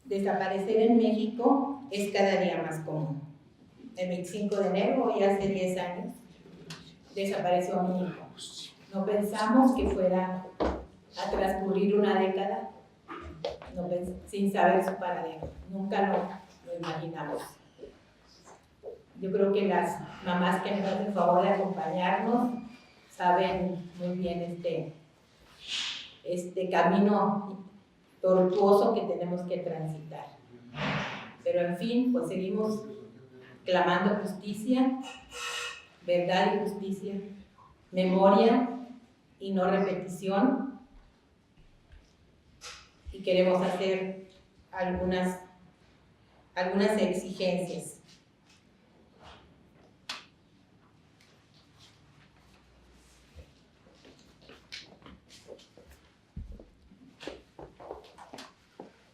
desaparecer en México es cada día más común. El 25 de enero, hoy hace 10 años, desapareció mi hijo. No pensamos que fuera a transcurrir una década sin saber su paradero. Nunca lo imaginamos. Yo creo que las mamás que nos hacen el favor de acompañarnos saben muy bien este camino tortuoso que tenemos que transitar. Pero en fin, pues seguimos clamando justicia, verdad y justicia, memoria y no repetición. Y queremos hacer algunas exigencias.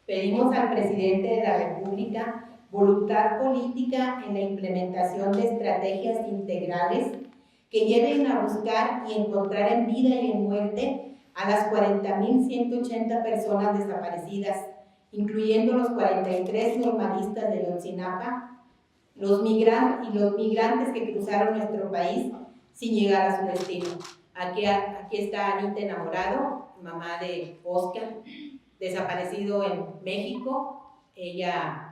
Pedimos al presidente de la República voluntad política en la implementación de estrategias integrales que lleven a buscar y encontrar en vida y en muerte a las 40.180 personas desaparecidas, incluyendo los 43 normalistas de Ayotzinapa, los migrantes que cruzaron nuestro país sin llegar a su destino. Aquí está Anita Enamorado, mamá de Oscar, desaparecido en México. Ella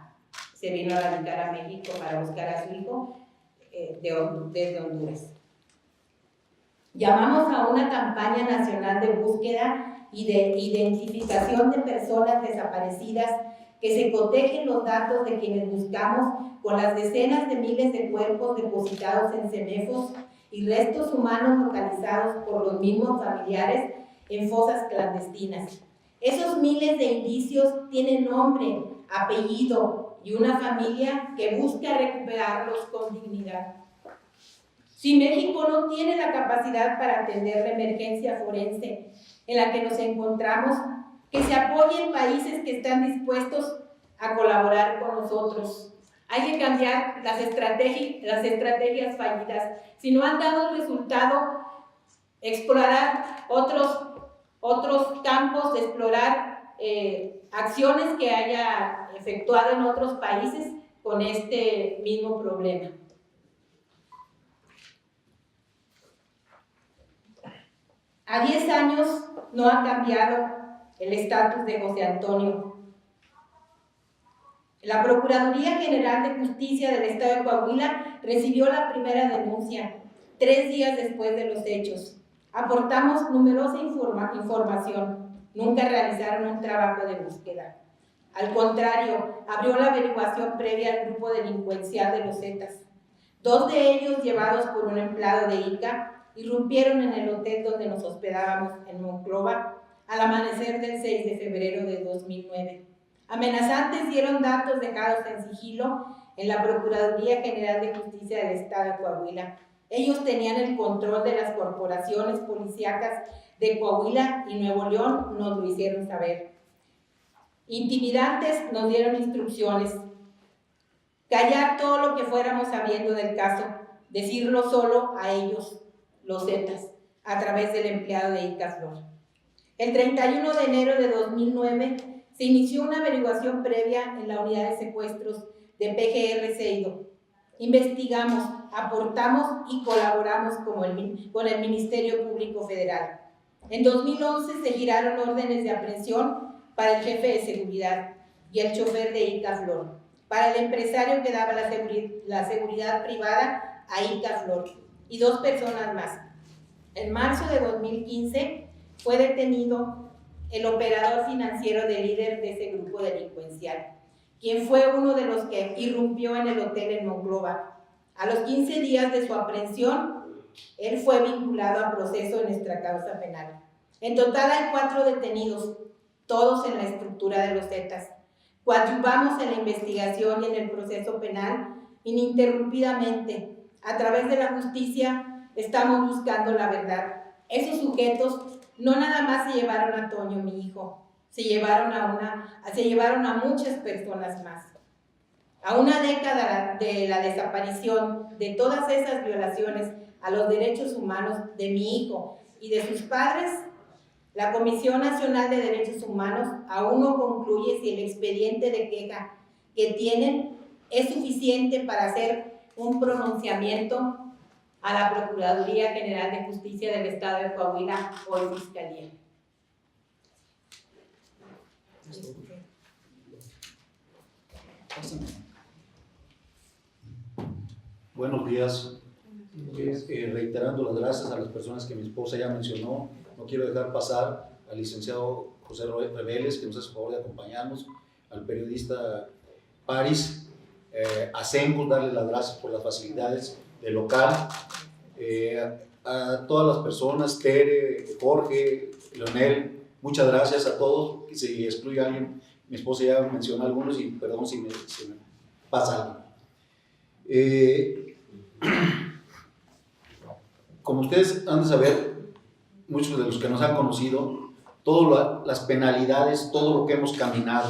se vino a radicar a México para buscar a su hijo desde Honduras. Llamamos a una campaña nacional de búsqueda y de identificación de personas desaparecidas, que se cotejen los datos de quienes buscamos con las decenas de miles de cuerpos depositados en CEMEFOS y restos humanos localizados por los mismos familiares en fosas clandestinas. Esos miles de indicios tienen nombre, apellido y una familia que busca recuperarlos con dignidad. Si México no tiene la capacidad para atender la emergencia forense en la que nos encontramos, que se apoyen países que están dispuestos a colaborar con nosotros. Hay que cambiar las estrategias fallidas. Si no han dado el resultado, explorar otros campos, de explorar acciones que haya efectuado en otros países con este mismo problema. A 10 años no ha cambiado el estatus de José Antonio. La Procuraduría General de Justicia del Estado de Coahuila recibió la primera denuncia 3 días después de los hechos. Aportamos numerosa información. Nunca realizaron un trabajo de búsqueda. Al contrario, abrió la averiguación previa al grupo delincuencial de los Zetas. 2 de ellos, llevados por un empleado de ICA, irrumpieron en el hotel donde nos hospedábamos en Monclova al amanecer del 6 de febrero de 2009. Amenazantes dieron datos dejados en sigilo en la Procuraduría General de Justicia del Estado de Coahuila. Ellos tenían el control de las corporaciones policíacas de Coahuila y Nuevo León, nos lo hicieron saber. Intimidantes nos dieron instrucciones. Callar todo lo que fuéramos sabiendo del caso, decirlo solo a ellos, los Zetas, a través del empleado de ICA Flor. El 31 de enero de 2009 se inició una averiguación previa en la unidad de secuestros de PGR Seido. Investigamos, aportamos y colaboramos con el Ministerio Público Federal. En 2011 se giraron órdenes de aprehensión para el jefe de seguridad y el chofer de ICA Flor, para el empresario que daba la seguridad privada a ICA Flor y 2 personas más. En marzo de 2015 fue detenido el operador financiero del líder de ese grupo delincuencial, quien fue uno de los que irrumpió en el hotel en Monclova. A los 15 días de su aprehensión, él fue vinculado a proceso en nuestra causa penal. En total hay 4 detenidos, todos en la estructura de los Zetas. Coadyuvamos en la investigación y en el proceso penal ininterrumpidamente. A través de la justicia estamos buscando la verdad. Esos sujetos no nada más se llevaron a Toño, mi hijo, se llevaron a muchas personas más. A una década de la desaparición, de todas esas violaciones a los derechos humanos de mi hijo y de sus padres, La Comisión Nacional de Derechos Humanos aún no concluye si el expediente de queja que tienen es suficiente para hacer un pronunciamiento a la Procuraduría General de Justicia del Estado de Coahuila o en Fiscalía. Buenos días. Reiterando las gracias a las personas que mi esposa ya mencionó, no quiero dejar pasar al licenciado José Reveles, que nos hace el favor de acompañarnos, al periodista Paris, a Sencos, darle las gracias por las facilidades del local, a todas las personas, Tere, Jorge, Leonel, muchas gracias a todos. Si excluye a alguien, mi esposa ya mencionó algunos y perdón si me pasa algo. Como ustedes han de saber, muchos de los que nos han conocido, todas las penalidades, todo lo que hemos caminado,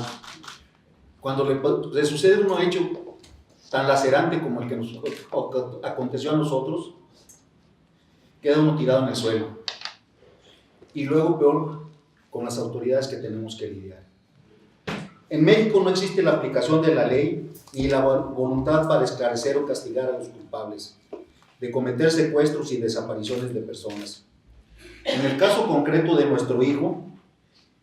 cuando le sucede un hecho tan lacerante como el que nos aconteció a nosotros, queda uno tirado en el suelo. Y luego peor, con las autoridades que tenemos que lidiar. En México no existe la aplicación de la ley ni la voluntad para esclarecer o castigar a los culpables de cometer secuestros y desapariciones de personas. En el caso concreto de nuestro hijo,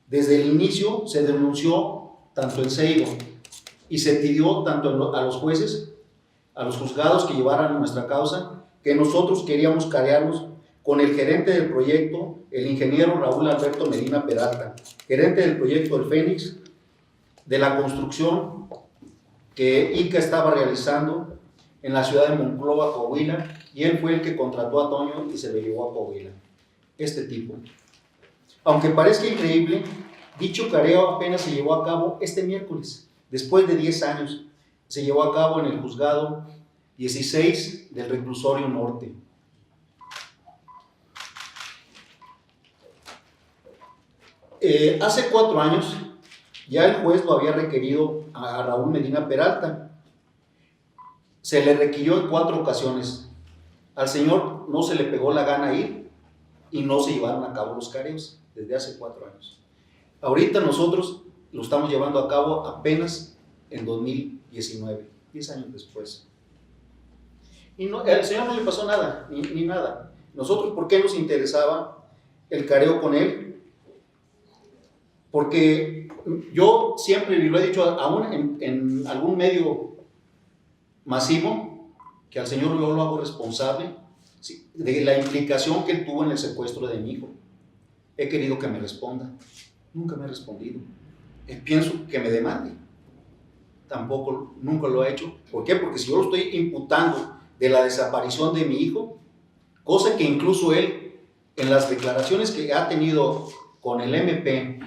desde el inicio se denunció tanto en Seibo y se pidió tanto a los jueces, a los juzgados que llevaran nuestra causa, que nosotros queríamos carearnos con el gerente del proyecto, el ingeniero Raúl Alberto Medina Peralta, gerente del proyecto El Fénix, de la construcción que ICA estaba realizando en la ciudad de Monclova, Coahuila, y él fue el que contrató a Toño y se lo llevó a Coahuila. Este tipo. Aunque parezca increíble, dicho careo apenas se llevó a cabo este miércoles, después de 10 años. Se llevó a cabo en el juzgado 16 del Reclusorio Norte. Hace 4 años ya el juez lo había requerido a Raúl Medina Peralta. Se le requirió en 4 ocasiones. Al señor no se le pegó la gana ir y no se llevaron a cabo los careos desde hace 4 años. Ahorita nosotros lo estamos llevando a cabo apenas en 2019, 10 años después. Y no, al señor no le pasó nada, ni nada. Nosotros, ¿por qué nos interesaba el careo con él? Porque yo siempre, y lo he dicho aún en algún medio masivo, que al señor yo lo hago responsable de la implicación que él tuvo en el secuestro de mi hijo. He querido que me responda, nunca me ha respondido. Pienso que me demande, tampoco, nunca lo ha hecho. ¿Por qué? Porque si yo lo estoy imputando de la desaparición de mi hijo, cosa que incluso él, en las declaraciones que ha tenido con el MP,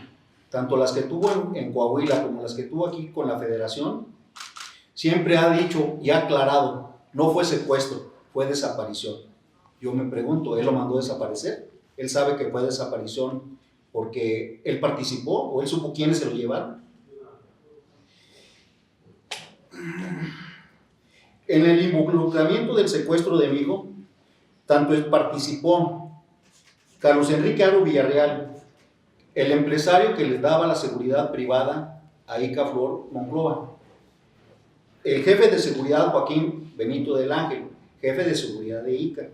tanto las que tuvo en Coahuila como las que tuvo aquí con la Federación, siempre ha dicho y ha aclarado, no fue secuestro, fue desaparición. Yo me pregunto, ¿él lo mandó desaparecer? ¿Él sabe que fue desaparición porque él participó o él supo quiénes se lo llevaron? En el involucramiento del secuestro de mi hijo, tanto él participó Carlos Enrique Aro Villarreal, el empresario que les daba la seguridad privada a ICA Flor Monclova, el jefe de seguridad Joaquín Benito del Ángel, jefe de seguridad de ICA.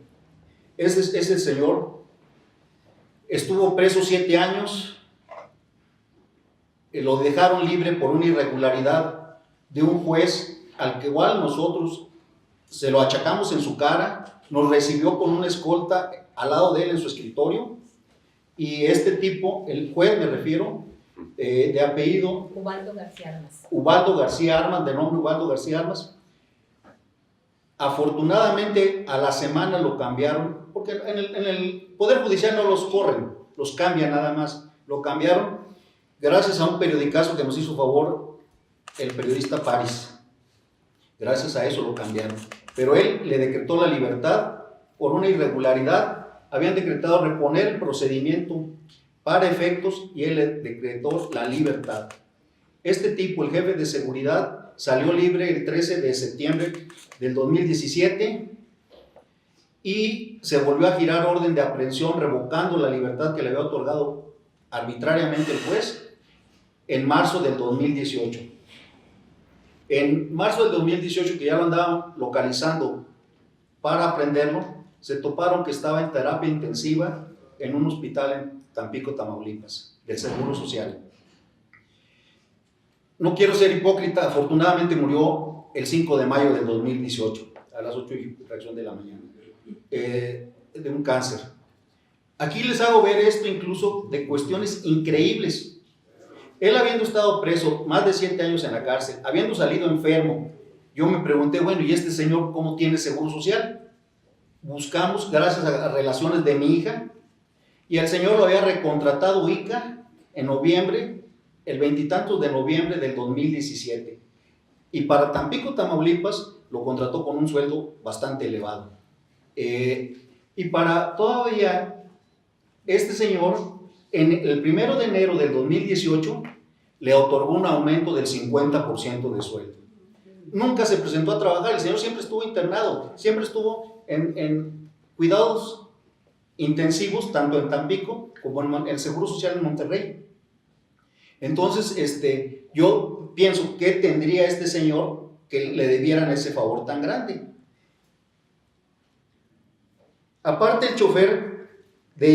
Ese señor estuvo preso 7 años, lo dejaron libre por una irregularidad de un juez al que igual nosotros se lo achacamos en su cara, nos recibió con una escolta al lado de él en su escritorio, y este tipo, el juez me refiero, de apellido Ubaldo García Armas. Ubaldo García Armas, de nombre Ubaldo García Armas. Afortunadamente a la semana lo cambiaron, porque en el Poder Judicial no los corren, los cambian nada más. Lo cambiaron gracias a un periodicazo que nos hizo favor el periodista Paris. Gracias a eso lo cambiaron. Pero él le decretó la libertad por una irregularidad. Habían decretado reponer el procedimiento para efectos y él le decretó la libertad. Este tipo, el jefe de seguridad, salió libre el 13 de septiembre del 2017 y se volvió a girar orden de aprehensión revocando la libertad que le había otorgado arbitrariamente el juez en marzo del 2018. En marzo del 2018, que ya lo andaban localizando para aprenderlo, se toparon que estaba en terapia intensiva en un hospital en Tampico, Tamaulipas, del Seguro Social. No quiero ser hipócrita, afortunadamente murió el 5 de mayo del 2018, a las 8:00 de la mañana, de un cáncer. Aquí les hago ver esto incluso de cuestiones increíbles. Él habiendo estado preso más de 7 años en la cárcel, habiendo salido enfermo, yo me pregunté, bueno, ¿y este señor cómo tiene seguro social? Buscamos, gracias a relaciones de mi hija, y el señor lo había recontratado ICA en noviembre, el 20 y tantos de noviembre del 2017. Y para Tampico, Tamaulipas, lo contrató con un sueldo bastante elevado. Y para todavía, este señor, en el 1 de enero del 2018, le otorgó un aumento del 50% de sueldo. Nunca se presentó a trabajar, el señor siempre estuvo internado, siempre estuvo en cuidados intensivos, tanto en Tampico como en el Seguro Social en Monterrey. Entonces, yo pienso, ¿qué tendría este señor que le debieran ese favor tan grande? Aparte, el chofer de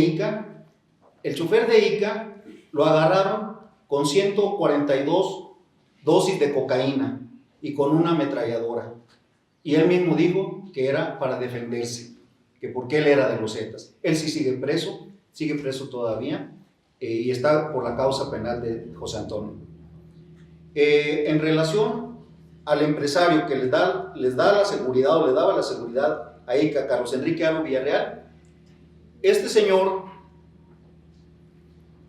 ICA lo agarraron con 142 dosis de cocaína y con una ametralladora. Y él mismo dijo que era para defenderse, que porque él era de los Zetas. Él sí sigue preso todavía, y está por la causa penal de José Antonio. En relación al empresario que les da la seguridad o le daba la seguridad a ICA, Carlos Enrique Aro Villarreal, este señor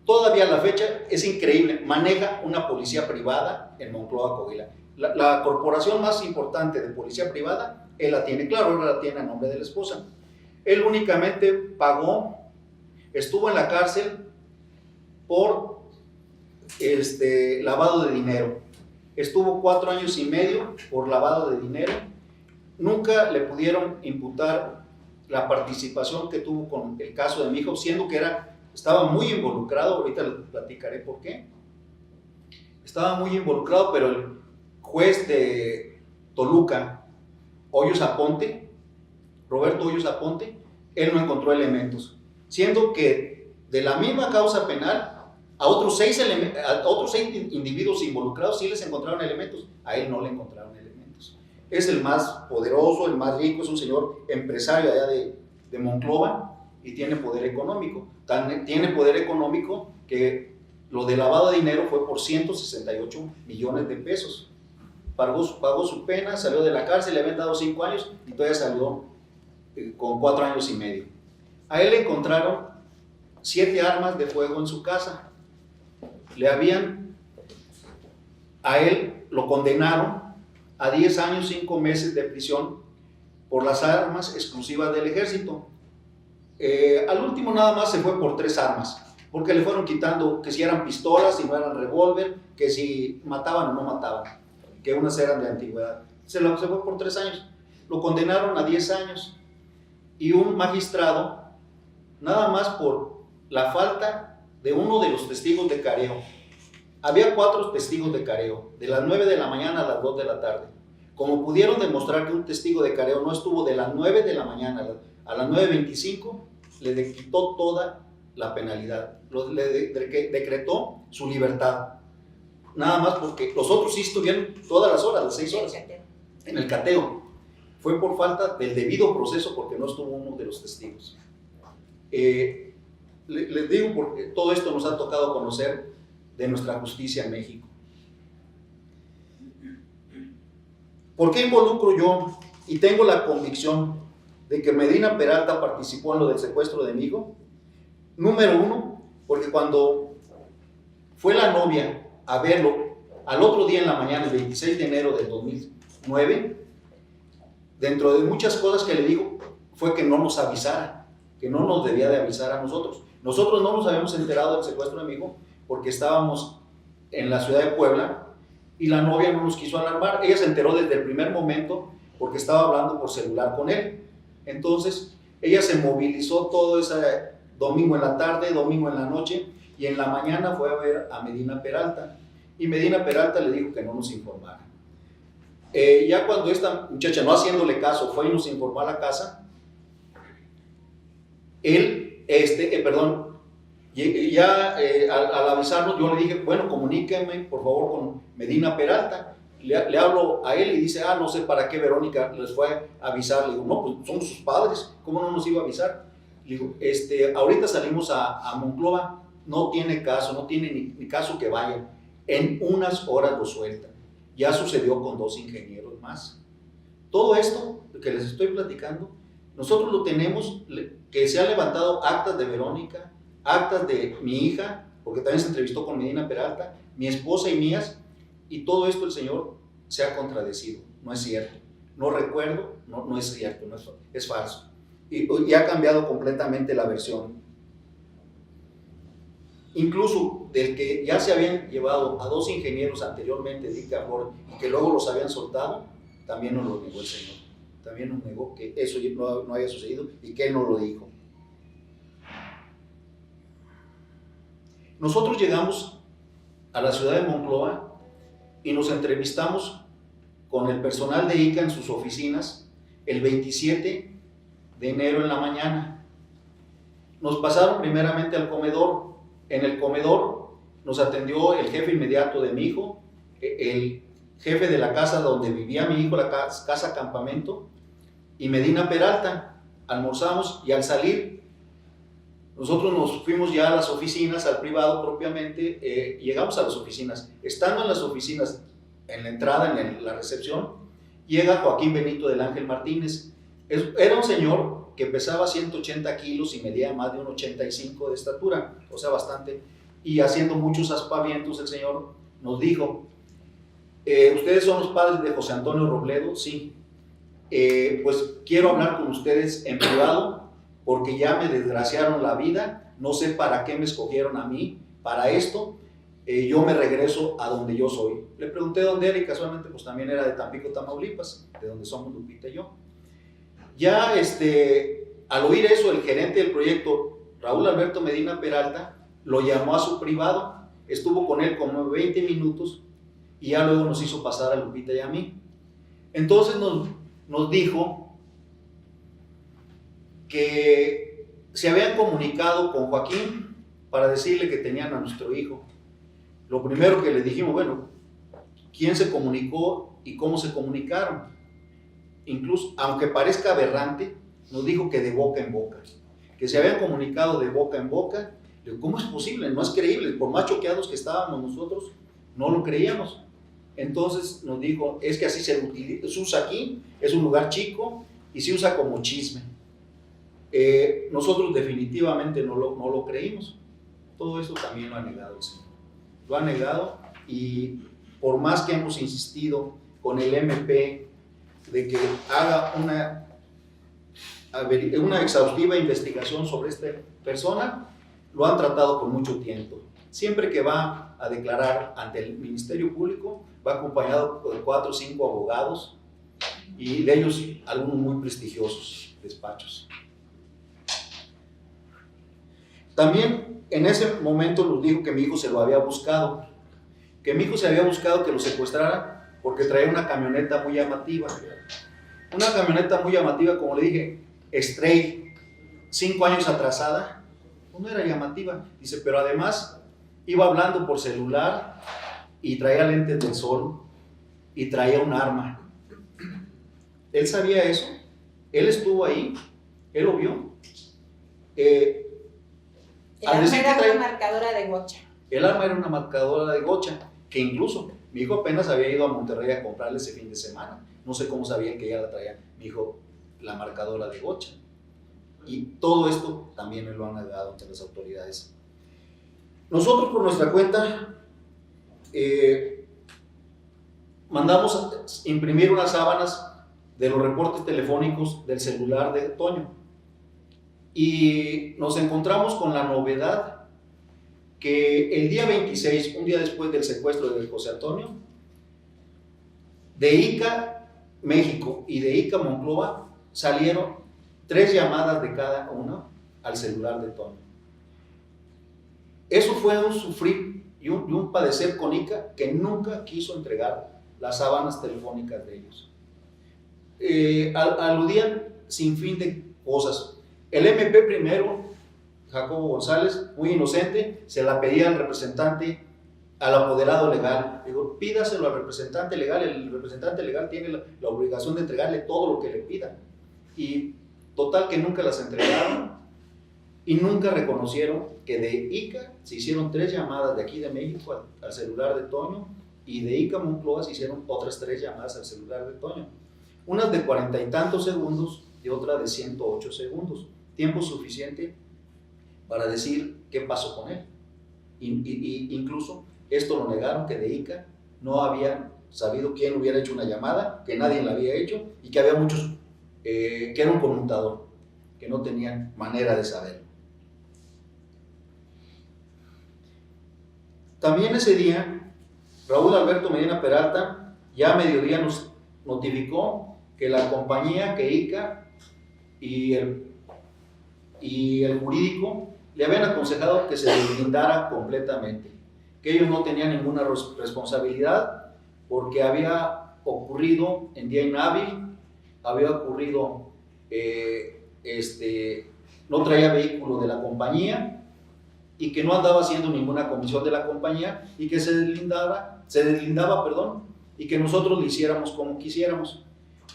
todavía a la fecha es increíble, maneja una policía privada en Monclova, Coahuila. La corporación más importante de policía privada, él la tiene, claro, él la tiene a nombre de la esposa. Él únicamente pagó, estuvo en la cárcel por lavado de dinero. Estuvo 4 años y medio por lavado de dinero. Nunca le pudieron imputar la participación que tuvo con el caso de mi hijo, siendo que estaba muy involucrado. Ahorita les platicaré por qué. Estaba muy involucrado, pero el juez de Toluca, Roberto Hoyos Aponte, él no encontró elementos, siendo que de la misma causa penal a otros 6 individuos involucrados sí les encontraron elementos, a él no le encontraron elementos. Es el más poderoso, el más rico, es un señor empresario allá de Monclova y tiene poder económico. Tiene poder económico que lo de lavado de dinero fue por 168 millones de pesos. Pagó su pena, salió de la cárcel, le habían dado 5 años y todavía salió con 4 años y medio. A él le encontraron 7 armas de fuego en su casa. A él lo condenaron a 10 años, 5 meses de prisión por las armas exclusivas del ejército. Al último nada más se fue por 3 armas, porque le fueron quitando que si eran pistolas, si no eran revólver, que si mataban o no mataban, que unas eran de antigüedad. Se fue por 3 años. Lo condenaron a 10 años. Y un magistrado, nada más por la falta de uno de los testigos de careo. Había 4 testigos de careo, de las 9 de la mañana a las 2 de la tarde. Como pudieron demostrar que un testigo de careo no estuvo de las 9 de la mañana a las 9:25, le quitó toda la penalidad, le decretó su libertad. Nada más porque los otros sí estuvieron todas las horas, las 6 horas, en el cateo. Fue por falta del debido proceso, porque no estuvo uno de los testigos. Les digo porque todo esto nos ha tocado conocer de nuestra justicia en México. ¿Por qué involucro yo y tengo la convicción de que Medina Peralta participó en lo del secuestro de mi hijo? Número 1, porque cuando fue la novia a verlo al otro día en la mañana, el 26 de enero del 2009, dentro de muchas cosas que le dijo fue que no nos avisara, que no nos debía de avisar a nosotros. Nosotros no nos habíamos enterado del secuestro de mi hijo porque estábamos en la ciudad de Puebla y la novia no nos quiso alarmar. Ella se enteró desde el primer momento porque estaba hablando por celular con él. Entonces ella se movilizó todo ese domingo en la tarde, domingo en la noche, y en la mañana fue a ver a Medina Peralta, y Medina Peralta le dijo que no nos informara. Ya cuando esta muchacha, no haciéndole caso, fue y nos informó a la casa, él, al avisarnos, yo le dije, bueno, comuníquenme por favor con Medina Peralta. Le hablo a él y dice, no sé para qué Verónica les fue a avisar. Le digo, no, pues son sus padres, ¿cómo no nos iba a avisar? Le digo, ahorita salimos a Monclova, no tiene caso, no tiene ni caso que vayan. En unas horas lo sueltan. Ya sucedió con 2 ingenieros más. Todo esto que les estoy platicando, nosotros lo tenemos, que se han levantado actas de Verónica, actas de mi hija, porque también se entrevistó con Medina Peralta, mi esposa y mías, y todo esto el señor se ha contradecido. No es cierto, no recuerdo, no es cierto, es falso. Y ha cambiado completamente la versión. Incluso del que ya se habían llevado a 2 ingenieros anteriormente de ICAFLOR y que luego los habían soltado, también nos lo negó el señor. También nos negó que eso no haya sucedido y que él no lo dijo. Nosotros llegamos a la ciudad de Monclova y nos entrevistamos con el personal de ICA en sus oficinas el 27 de enero en la mañana. Nos pasaron primeramente al comedor. En el comedor nos atendió el jefe inmediato de mi hijo, el jefe de la casa donde vivía mi hijo, la casa campamento, y Medina Peralta. Almorzamos y al salir nosotros nos fuimos ya a las oficinas, al privado propiamente. Llegamos a las oficinas. Estando en las oficinas, en la entrada, en la recepción, llega Joaquín Benito del Ángel Martínez. Era un señor que pesaba 180 kilos y medía más de 1,85 de estatura, o sea, bastante, y haciendo muchos aspavientos, el señor nos dijo, ¿ustedes son los padres de José Antonio Robledo? Sí. Pues quiero hablar con ustedes en privado, porque ya me desgraciaron la vida, no sé para qué me escogieron a mí, para esto, yo me regreso a donde yo soy. Le pregunté dónde era y casualmente pues también era de Tampico, Tamaulipas, de donde somos Lupita y yo. Ya al oír eso, el gerente del proyecto, Raúl Alberto Medina Peralta, lo llamó a su privado, estuvo con él como 20 minutos y ya luego nos hizo pasar a Lupita y a mí. Entonces nos dijo que se habían comunicado con Joaquín para decirle que tenían a nuestro hijo. Lo primero que le dijimos, bueno, ¿quién se comunicó y cómo se comunicaron? Incluso, aunque parezca aberrante, nos dijo que de boca en boca, que se habían comunicado de boca en boca. Le digo, ¿cómo es posible? No es creíble, por más choqueados que estábamos nosotros, no lo creíamos. Entonces nos dijo, es que así se usa aquí, es un lugar chico y se usa como chisme. Nosotros definitivamente no lo creímos. Todo esto también lo ha negado el señor. Lo ha negado, y por más que hemos insistido con el MP de que haga una exhaustiva investigación sobre esta persona, lo han tratado con mucho tiempo. Siempre que va a declarar ante el Ministerio Público, va acompañado de 4 o 5 abogados, y de ellos algunos muy prestigiosos despachos. También en ese momento nos dijo que mi hijo se lo había buscado, que mi hijo se había buscado que lo secuestraran porque traía una camioneta muy llamativa. Una camioneta muy llamativa, como le dije, Stray, 5 años atrasada, no era llamativa. Dice, pero además iba hablando por celular y traía lentes de sol y traía un arma. Él sabía eso, él estuvo ahí, él lo vio. El arma era una marcadora de gocha. El arma era una marcadora de gocha, que incluso mi hijo apenas había ido a Monterrey a comprarle ese fin de semana. No sé cómo sabía que ella la traía, mi hijo, la marcadora de gocha. Y todo esto también me lo han negado ante las autoridades. Nosotros por nuestra cuenta mandamos a imprimir unas sábanas de los reportes telefónicos del celular de Toño. Y nos encontramos con la novedad que el día 26, un día después del secuestro de José Antonio, de ICA México y de ICA Monclova salieron 3 llamadas de cada uno al celular de Toño. Eso fue un sufrir y un padecer con ICA, que nunca quiso entregar las sábanas telefónicas de ellos. Aludían sin fin de cosas. El MP primero, Jacobo González, muy inocente, se la pedía al representante, al apoderado legal. Digo, pídaselo al representante legal, el representante legal tiene la obligación de entregarle todo lo que le pida. Y total que nunca las entregaron y nunca reconocieron que de ICA se hicieron 3 llamadas de aquí de México al celular de Toño, y de ICA Monclova se hicieron otras 3 llamadas al celular de Toño. Unas de 40 y tantos segundos y otra de 108 segundos. Tiempo suficiente para decir qué pasó con él. Incluso esto lo negaron, que de ICA no habían sabido quién hubiera hecho una llamada, que nadie la había hecho y que había muchos, que era un conmutador, que no tenían manera de saberlo. También ese día, Raúl Alberto Medina Peralta ya a mediodía nos notificó que la compañía, que ICA y el jurídico le habían aconsejado que se deslindara completamente, que ellos no tenían ninguna responsabilidad porque había ocurrido en día inhábil, había ocurrido, no traía vehículo de la compañía y que no andaba haciendo ninguna comisión de la compañía y que se deslindaba, y que nosotros le hiciéramos como quisiéramos.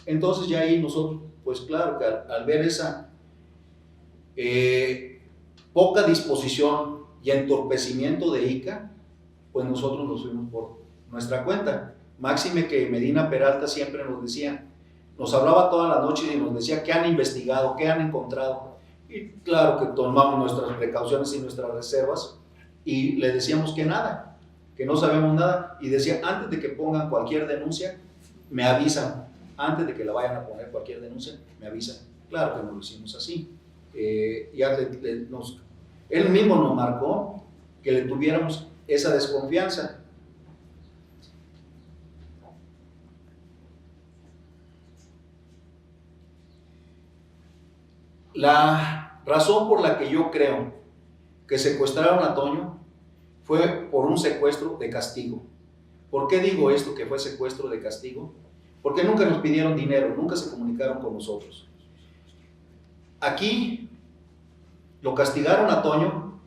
Entonces ya ahí nosotros, pues claro que al ver esa poca disposición y entorpecimiento de ICA, pues nosotros nos fuimos por nuestra cuenta. Máxime que Medina Peralta siempre nos decía, nos hablaba toda la noche y nos decía qué han investigado, qué han encontrado. Y claro que tomamos nuestras precauciones y nuestras reservas y le decíamos que nada, que no sabemos nada, y decía, antes de que pongan cualquier denuncia, me avisan, antes de que la vayan a poner cualquier denuncia, me avisan. Claro que no lo hicimos así. Él mismo nos marcó que le tuviéramos esa desconfianza. La razón por la que yo creo que secuestraron a Toño fue por un secuestro de castigo. ¿Por qué digo esto, que fue secuestro de castigo? Porque nunca nos pidieron dinero, nunca se comunicaron con nosotros. Aquí lo castigaron a Toño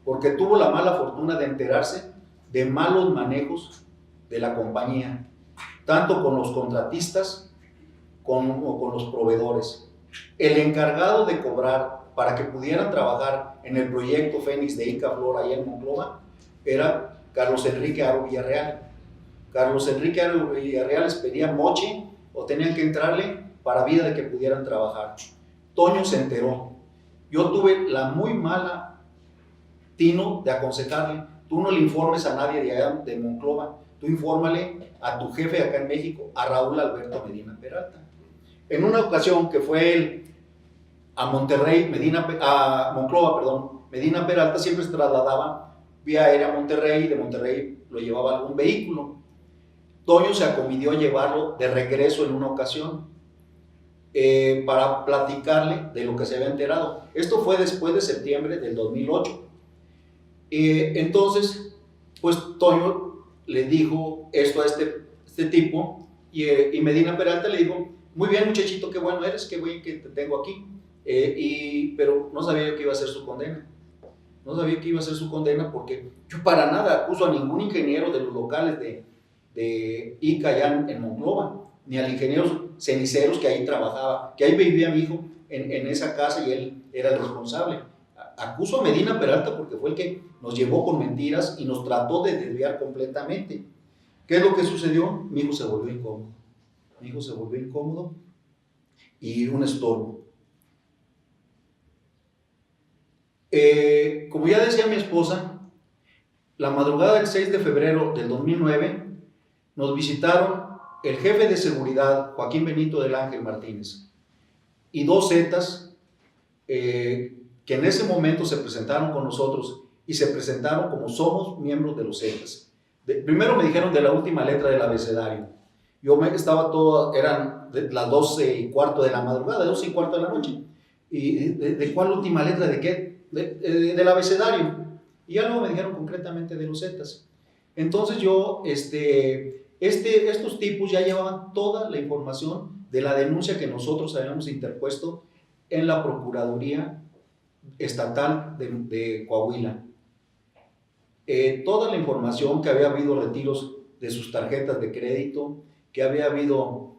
porque tuvo la mala fortuna de enterarse de malos manejos de la compañía, tanto con los contratistas como con los proveedores. El encargado de cobrar para que pudieran trabajar en el proyecto Fénix de ICA Flor allá en Monclova era Carlos Enrique Aro Villarreal. Carlos Enrique Aro Villarreal les pedía moche o tenían que entrarle para vida de que pudieran trabajar. Toño se enteró. Yo tuve la muy mala tino de aconsejarle, tú no le informes a nadie de allá de Monclova, tú infórmale a tu jefe acá en México, a Raúl Alberto Medina Peralta. En una ocasión que fue él a Monclova, Medina Peralta siempre se trasladaba vía aérea a Monterrey, y de Monterrey lo llevaba algún vehículo. Toño se acomidió llevarlo de regreso en una ocasión para platicarle de lo que se había enterado. Esto fue después de septiembre del 2008. Entonces, pues Toño le dijo esto a este tipo y Medina Peralta le dijo, muy bien muchachito, qué bueno eres, qué bien que te tengo aquí, pero no sabía yo que iba a ser su condena. No sabía que iba a ser su condena porque yo para nada acuso a ningún ingeniero de los locales de ICA allá en Monclova, ni al ingeniero Ceniceros que ahí trabajaba, que ahí vivía mi hijo en esa casa y él era el responsable. Acuso a Medina Peralta porque fue el que nos llevó con mentiras y nos trató de desviar completamente. ¿Qué es lo que sucedió? Mi hijo se volvió incómodo. Mi hijo se volvió incómodo y un estorbo. Como ya decía mi esposa, la madrugada del 6 de febrero del 2009 nos visitaron el jefe de seguridad, Joaquín Benito del Ángel Martínez, y 2 zetas que en ese momento se presentaron con nosotros y se presentaron como somos miembros de los zetas. Primero me dijeron de la última letra del abecedario. Yo estaba eran las 12:15 de la madrugada, 12:15 de la noche. ¿Y de cuál última letra? ¿De qué? Del abecedario. Y ya luego me dijeron concretamente de los Zetas. Entonces yo, estos tipos ya llevaban toda la información de la denuncia que nosotros habíamos interpuesto en la Procuraduría Estatal de Coahuila. Toda la información, que había habido retiros de sus tarjetas de crédito, que había habido,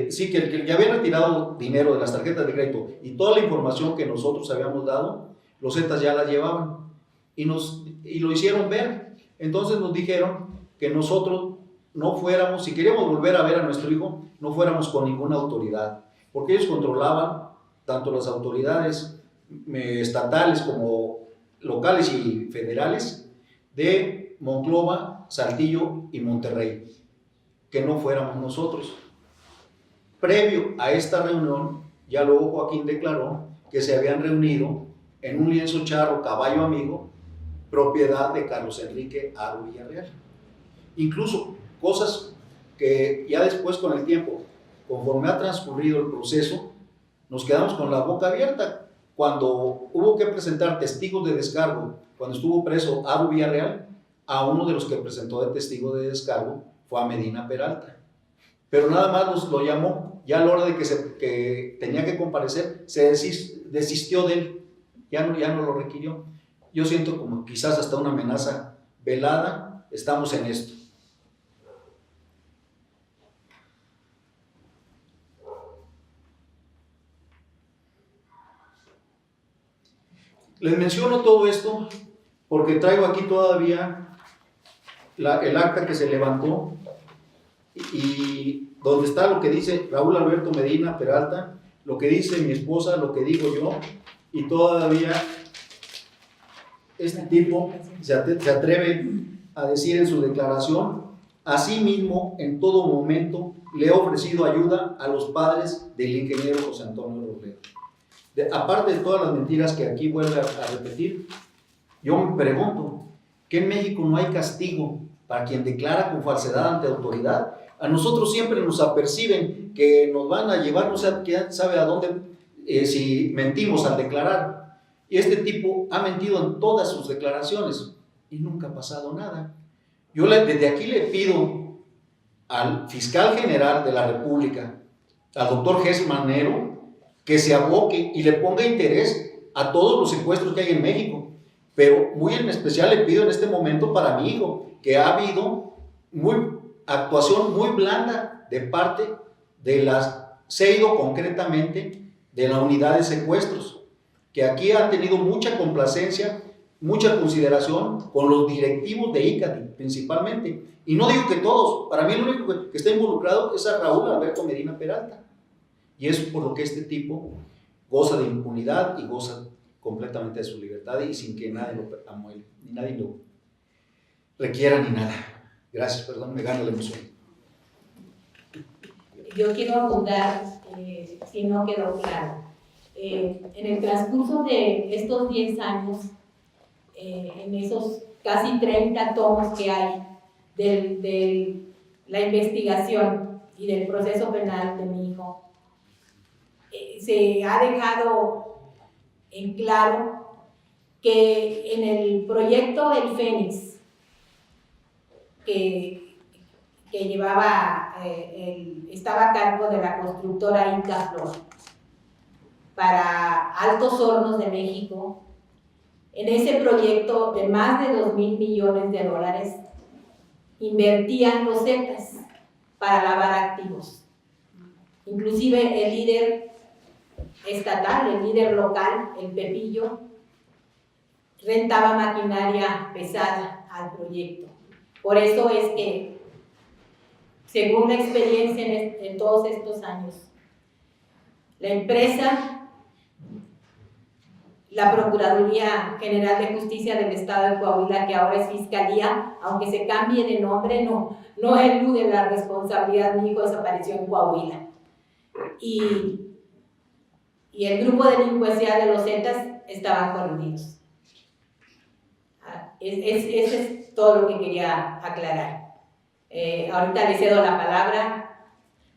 sí, que había retirado dinero de las tarjetas de crédito, y toda la información que nosotros habíamos dado, los Zetas ya la llevaban y lo hicieron ver. Entonces nos dijeron que nosotros no fuéramos, si queríamos volver a ver a nuestro hijo, no fuéramos con ninguna autoridad, porque ellos controlaban tanto las autoridades estatales como locales y federales de Monclova, Saltillo y Monterrey, que no fuéramos nosotros. Previo a esta reunión, ya luego Joaquín declaró que se habían reunido en un lienzo charro Caballo Amigo, propiedad de Carlos Enrique Aro Villarreal. Incluso cosas que ya después, con el tiempo, conforme ha transcurrido el proceso, nos quedamos con la boca abierta. Cuando hubo que presentar testigos de descargo, cuando estuvo preso Aro Villarreal, a uno de los que presentó de testigo de descargo fue a Medina Peralta. Pero nada más nos lo llamó, ya a la hora de que tenía que comparecer, se desistió de él, ya no lo requirió. Yo siento como quizás hasta una amenaza velada. Estamos en esto. Les menciono todo esto porque traigo aquí todavía el acta que se levantó y donde está lo que dice Raúl Alberto Medina Peralta, lo que dice mi esposa, lo que digo yo, y todavía este tipo se atreve a decir en su declaración: asimismo, en todo momento le he ofrecido ayuda a los padres del ingeniero José Antonio Robledo. Aparte de todas las mentiras que aquí vuelve a repetir, yo me pregunto, ¿que en México no hay castigo para quien declara con falsedad ante autoridad? A nosotros siempre nos aperciben que nos van a llevar, no sé quién sabe a dónde, si mentimos al declarar. Y este tipo ha mentido en todas sus declaraciones y nunca ha pasado nada. Yo desde aquí le pido al fiscal general de la República, al doctor Jesús Manero, que se aboque y le ponga interés a todos los secuestros que hay en México, pero muy en especial le pido en este momento para mi hijo, que ha habido actuación muy blanda de parte de la CEIDO, concretamente de la unidad de secuestros, que aquí han tenido mucha complacencia, mucha consideración con los directivos de ICADI principalmente, y no digo que todos, para mí el único que está involucrado es a Raúl Alberto Medina Peralta, y es por lo que este tipo goza de impunidad y goza completamente de su libertad y sin que nadie lo amuele, ni nadie lo requiera ni nada. Gracias, perdón, me gana la emoción. Yo quiero abundar, si no quedó claro. En el transcurso de estos 10 años, en esos casi 30 tomos que hay de la investigación y del proceso penal de mi hijo, se ha dejado en claro que en el proyecto del Fénix, que llevaba, estaba a cargo de la constructora Incaflor para Altos Hornos de México, en ese proyecto de más de $2,000 millones, invertían los Zetas para lavar activos. Inclusive el líder estatal, el líder local, el Pepillo, rentaba maquinaria pesada al proyecto. Por eso es que, según la experiencia en todos estos años, la empresa, la Procuraduría General de Justicia del Estado de Coahuila, que ahora es Fiscalía, aunque se cambie de nombre, no elude la responsabilidad. Mi hijo desapareció en Coahuila. Y el grupo delincuencial de los Zetas estaban coludidos. Eso es todo lo que quería aclarar. Ahorita le cedo la palabra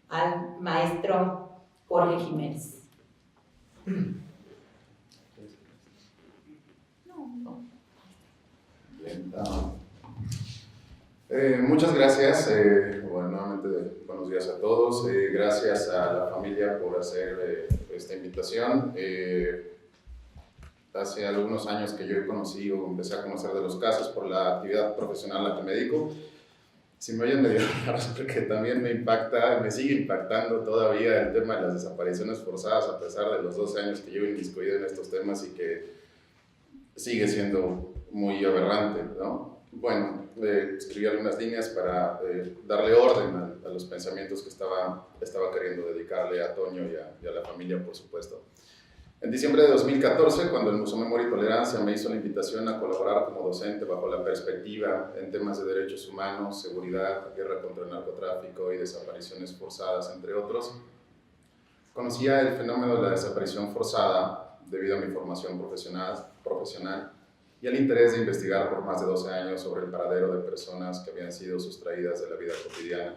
al maestro Jorge Jiménez. Muchas gracias. Bueno, nuevamente, buenos días a todos. Gracias a la familia por hacer esta invitación. Hace algunos años que yo empecé a conocer de los casos por la actividad profesional a la que me dedico. Si me oyen medio raro, porque también me sigue impactando todavía el tema de las desapariciones forzadas, a pesar de los 12 años que llevo inmiscuido en estos temas y que sigue siendo muy aberrante, ¿no? Bueno, escribí algunas líneas para darle orden a los pensamientos que estaba queriendo dedicarle a Toño y a la familia, por supuesto. En diciembre de 2014, cuando el Museo Memoria y Tolerancia me hizo la invitación a colaborar como docente bajo la perspectiva en temas de derechos humanos, seguridad, guerra contra el narcotráfico y desapariciones forzadas, entre otros, conocía el fenómeno de la desaparición forzada debido a mi formación profesional y al interés de investigar por más de 12 años sobre el paradero de personas que habían sido sustraídas de la vida cotidiana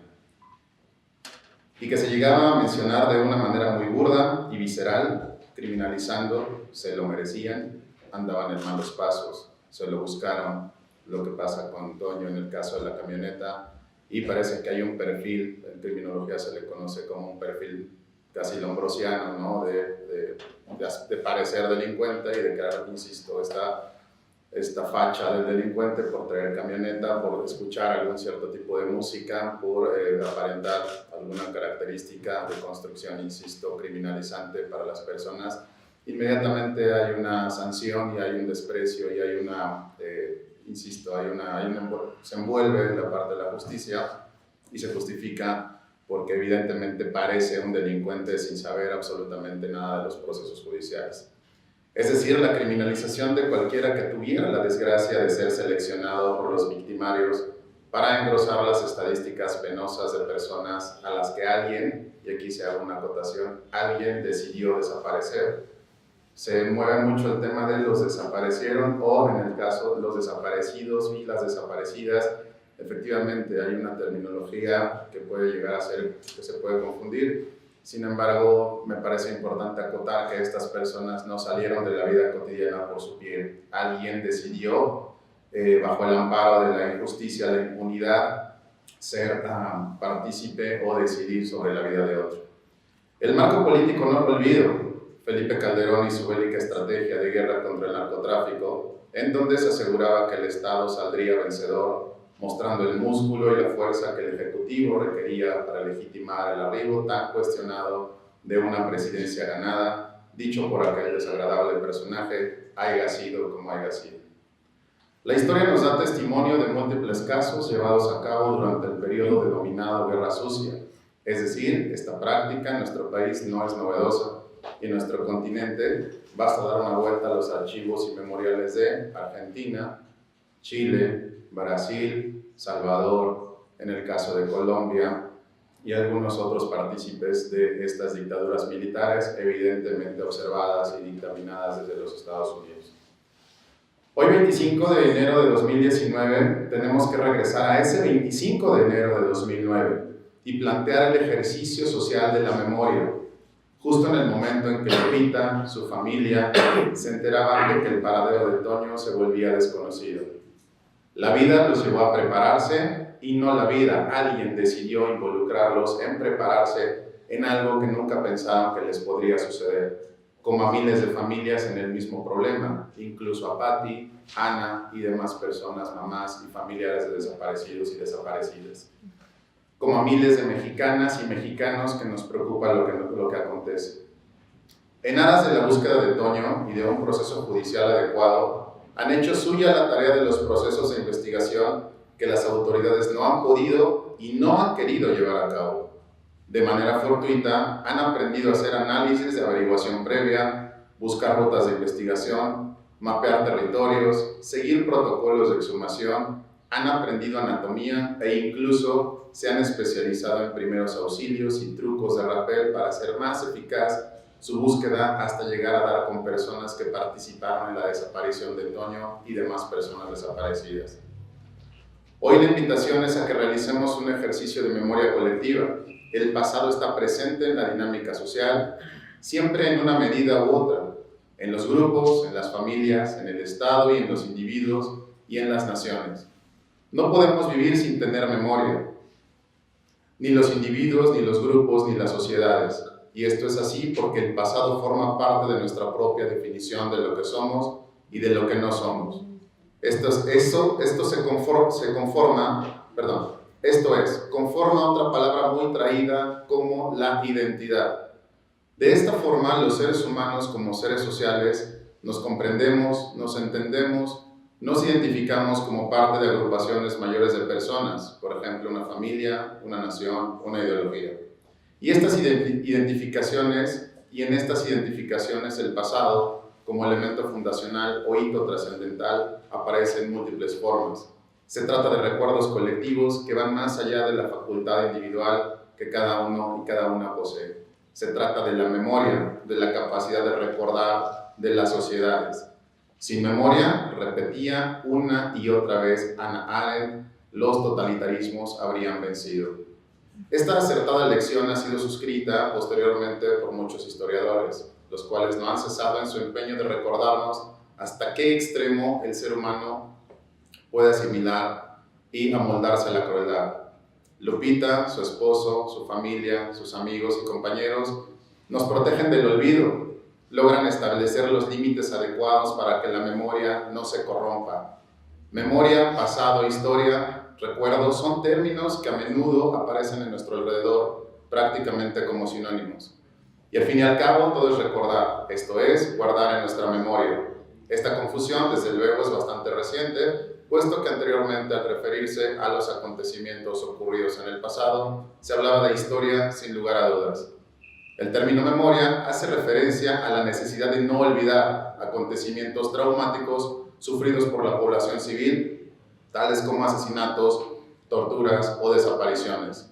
y que se llegaba a mencionar de una manera muy burda y visceral, criminalizando, se lo merecían, andaban en malos pasos, se lo buscaron, lo que pasa con Toño en el caso de la camioneta, y parece que hay un perfil, en criminología se le conoce como un perfil casi lombrosiano, ¿no? de parecer delincuente y de crear, insisto, esta facha del delincuente por traer camioneta, por escuchar algún cierto tipo de música, por aparentar alguna característica de construcción, insisto, criminalizante para las personas. Inmediatamente hay una sanción y hay un desprecio y hay una, insisto, se envuelve la parte de la justicia y se justifica porque evidentemente parece un delincuente sin saber absolutamente nada de los procesos judiciales. Es decir, la criminalización de cualquiera que tuviera la desgracia de ser seleccionado por los victimarios para engrosar las estadísticas penosas de personas a las que alguien, y aquí se hace una acotación, alguien decidió desaparecer. Se mueve mucho el tema de los desaparecieron o, en el caso de los desaparecidos y las desaparecidas, efectivamente hay una terminología que puede llegar a ser, que se puede confundir. Sin embargo, me parece importante acotar que estas personas no salieron de la vida cotidiana por su pie. Alguien decidió, bajo el amparo de la injusticia, la impunidad, ser partícipe o decidir sobre la vida de otro. El marco político no lo olvido. Felipe Calderón y su bélica estrategia de guerra contra el narcotráfico, en donde se aseguraba que el Estado saldría vencedor, mostrando el músculo y la fuerza que el Ejecutivo requería para legitimar el arribo tan cuestionado de una presidencia ganada, dicho por aquel desagradable personaje, haya sido como haya sido. La historia nos da testimonio de múltiples casos llevados a cabo durante el periodo denominado Guerra Sucia, es decir, esta práctica en nuestro país no es novedosa y en nuestro continente basta dar una vuelta a los archivos y memoriales de Argentina, Chile, Brasil, Salvador, en el caso de Colombia y algunos otros partícipes de estas dictaduras militares, evidentemente observadas y dictaminadas desde los Estados Unidos. Hoy, 25 de enero de 2019, tenemos que regresar a ese 25 de enero de 2009 y plantear el ejercicio social de la memoria, justo en el momento en que Lupita, su familia, se enteraban de que el paradero de Toño se volvía desconocido. La vida los llevó a prepararse y no la vida, alguien decidió involucrarlos en prepararse en algo que nunca pensaban que les podría suceder, como a miles de familias en el mismo problema, incluso a Patti, Ana y demás personas, mamás y familiares de desaparecidos y desaparecidas, como a miles de mexicanas y mexicanos que nos preocupa lo que acontece. En aras de la búsqueda de Toño y de un proceso judicial adecuado, han hecho suya la tarea de los procesos de investigación que las autoridades no han podido y no han querido llevar a cabo. De manera fortuita, han aprendido a hacer análisis de averiguación previa, buscar rutas de investigación, mapear territorios, seguir protocolos de exhumación, han aprendido anatomía e incluso se han especializado en primeros auxilios y trucos de rappel para hacer más eficaz su búsqueda hasta llegar a dar con personas que participaron en la desaparición de Toño y demás personas desaparecidas. Hoy la invitación es a que realicemos un ejercicio de memoria colectiva. El pasado está presente en la dinámica social, siempre en una medida u otra, en los grupos, en las familias, en el Estado y en los individuos, y en las naciones. No podemos vivir sin tener memoria, ni los individuos, ni los grupos, ni las sociedades. Y esto es así porque el pasado forma parte de nuestra propia definición de lo que somos y de lo que no somos. Conforma otra palabra muy traída como la identidad. De esta forma, los seres humanos como seres sociales nos comprendemos, nos entendemos, nos identificamos como parte de agrupaciones mayores de personas, por ejemplo, una familia, una nación, una ideología. Y en estas identificaciones el pasado, como elemento fundacional o hito trascendental, aparece en múltiples formas. Se trata de recuerdos colectivos que van más allá de la facultad individual que cada uno y cada una posee. Se trata de la memoria, de la capacidad de recordar de las sociedades. Sin memoria, repetía una y otra vez Hannah Arendt, los totalitarismos habrían vencido. Esta acertada lección ha sido suscrita posteriormente por muchos historiadores, los cuales no han cesado en su empeño de recordarnos hasta qué extremo el ser humano puede asimilar y amoldarse a la crueldad. Lupita, su esposo, su familia, sus amigos y compañeros nos protegen del olvido, logran establecer los límites adecuados para que la memoria no se corrompa. Memoria, pasado, historia, recuerdos son términos que a menudo aparecen en nuestro alrededor prácticamente como sinónimos. Y al fin y al cabo todo es recordar, esto es, guardar en nuestra memoria. Esta confusión, desde luego, es bastante reciente, puesto que anteriormente, al referirse a los acontecimientos ocurridos en el pasado, se hablaba de historia sin lugar a dudas. El término memoria hace referencia a la necesidad de no olvidar acontecimientos traumáticos sufridos por la población civil, tales como asesinatos, torturas o desapariciones.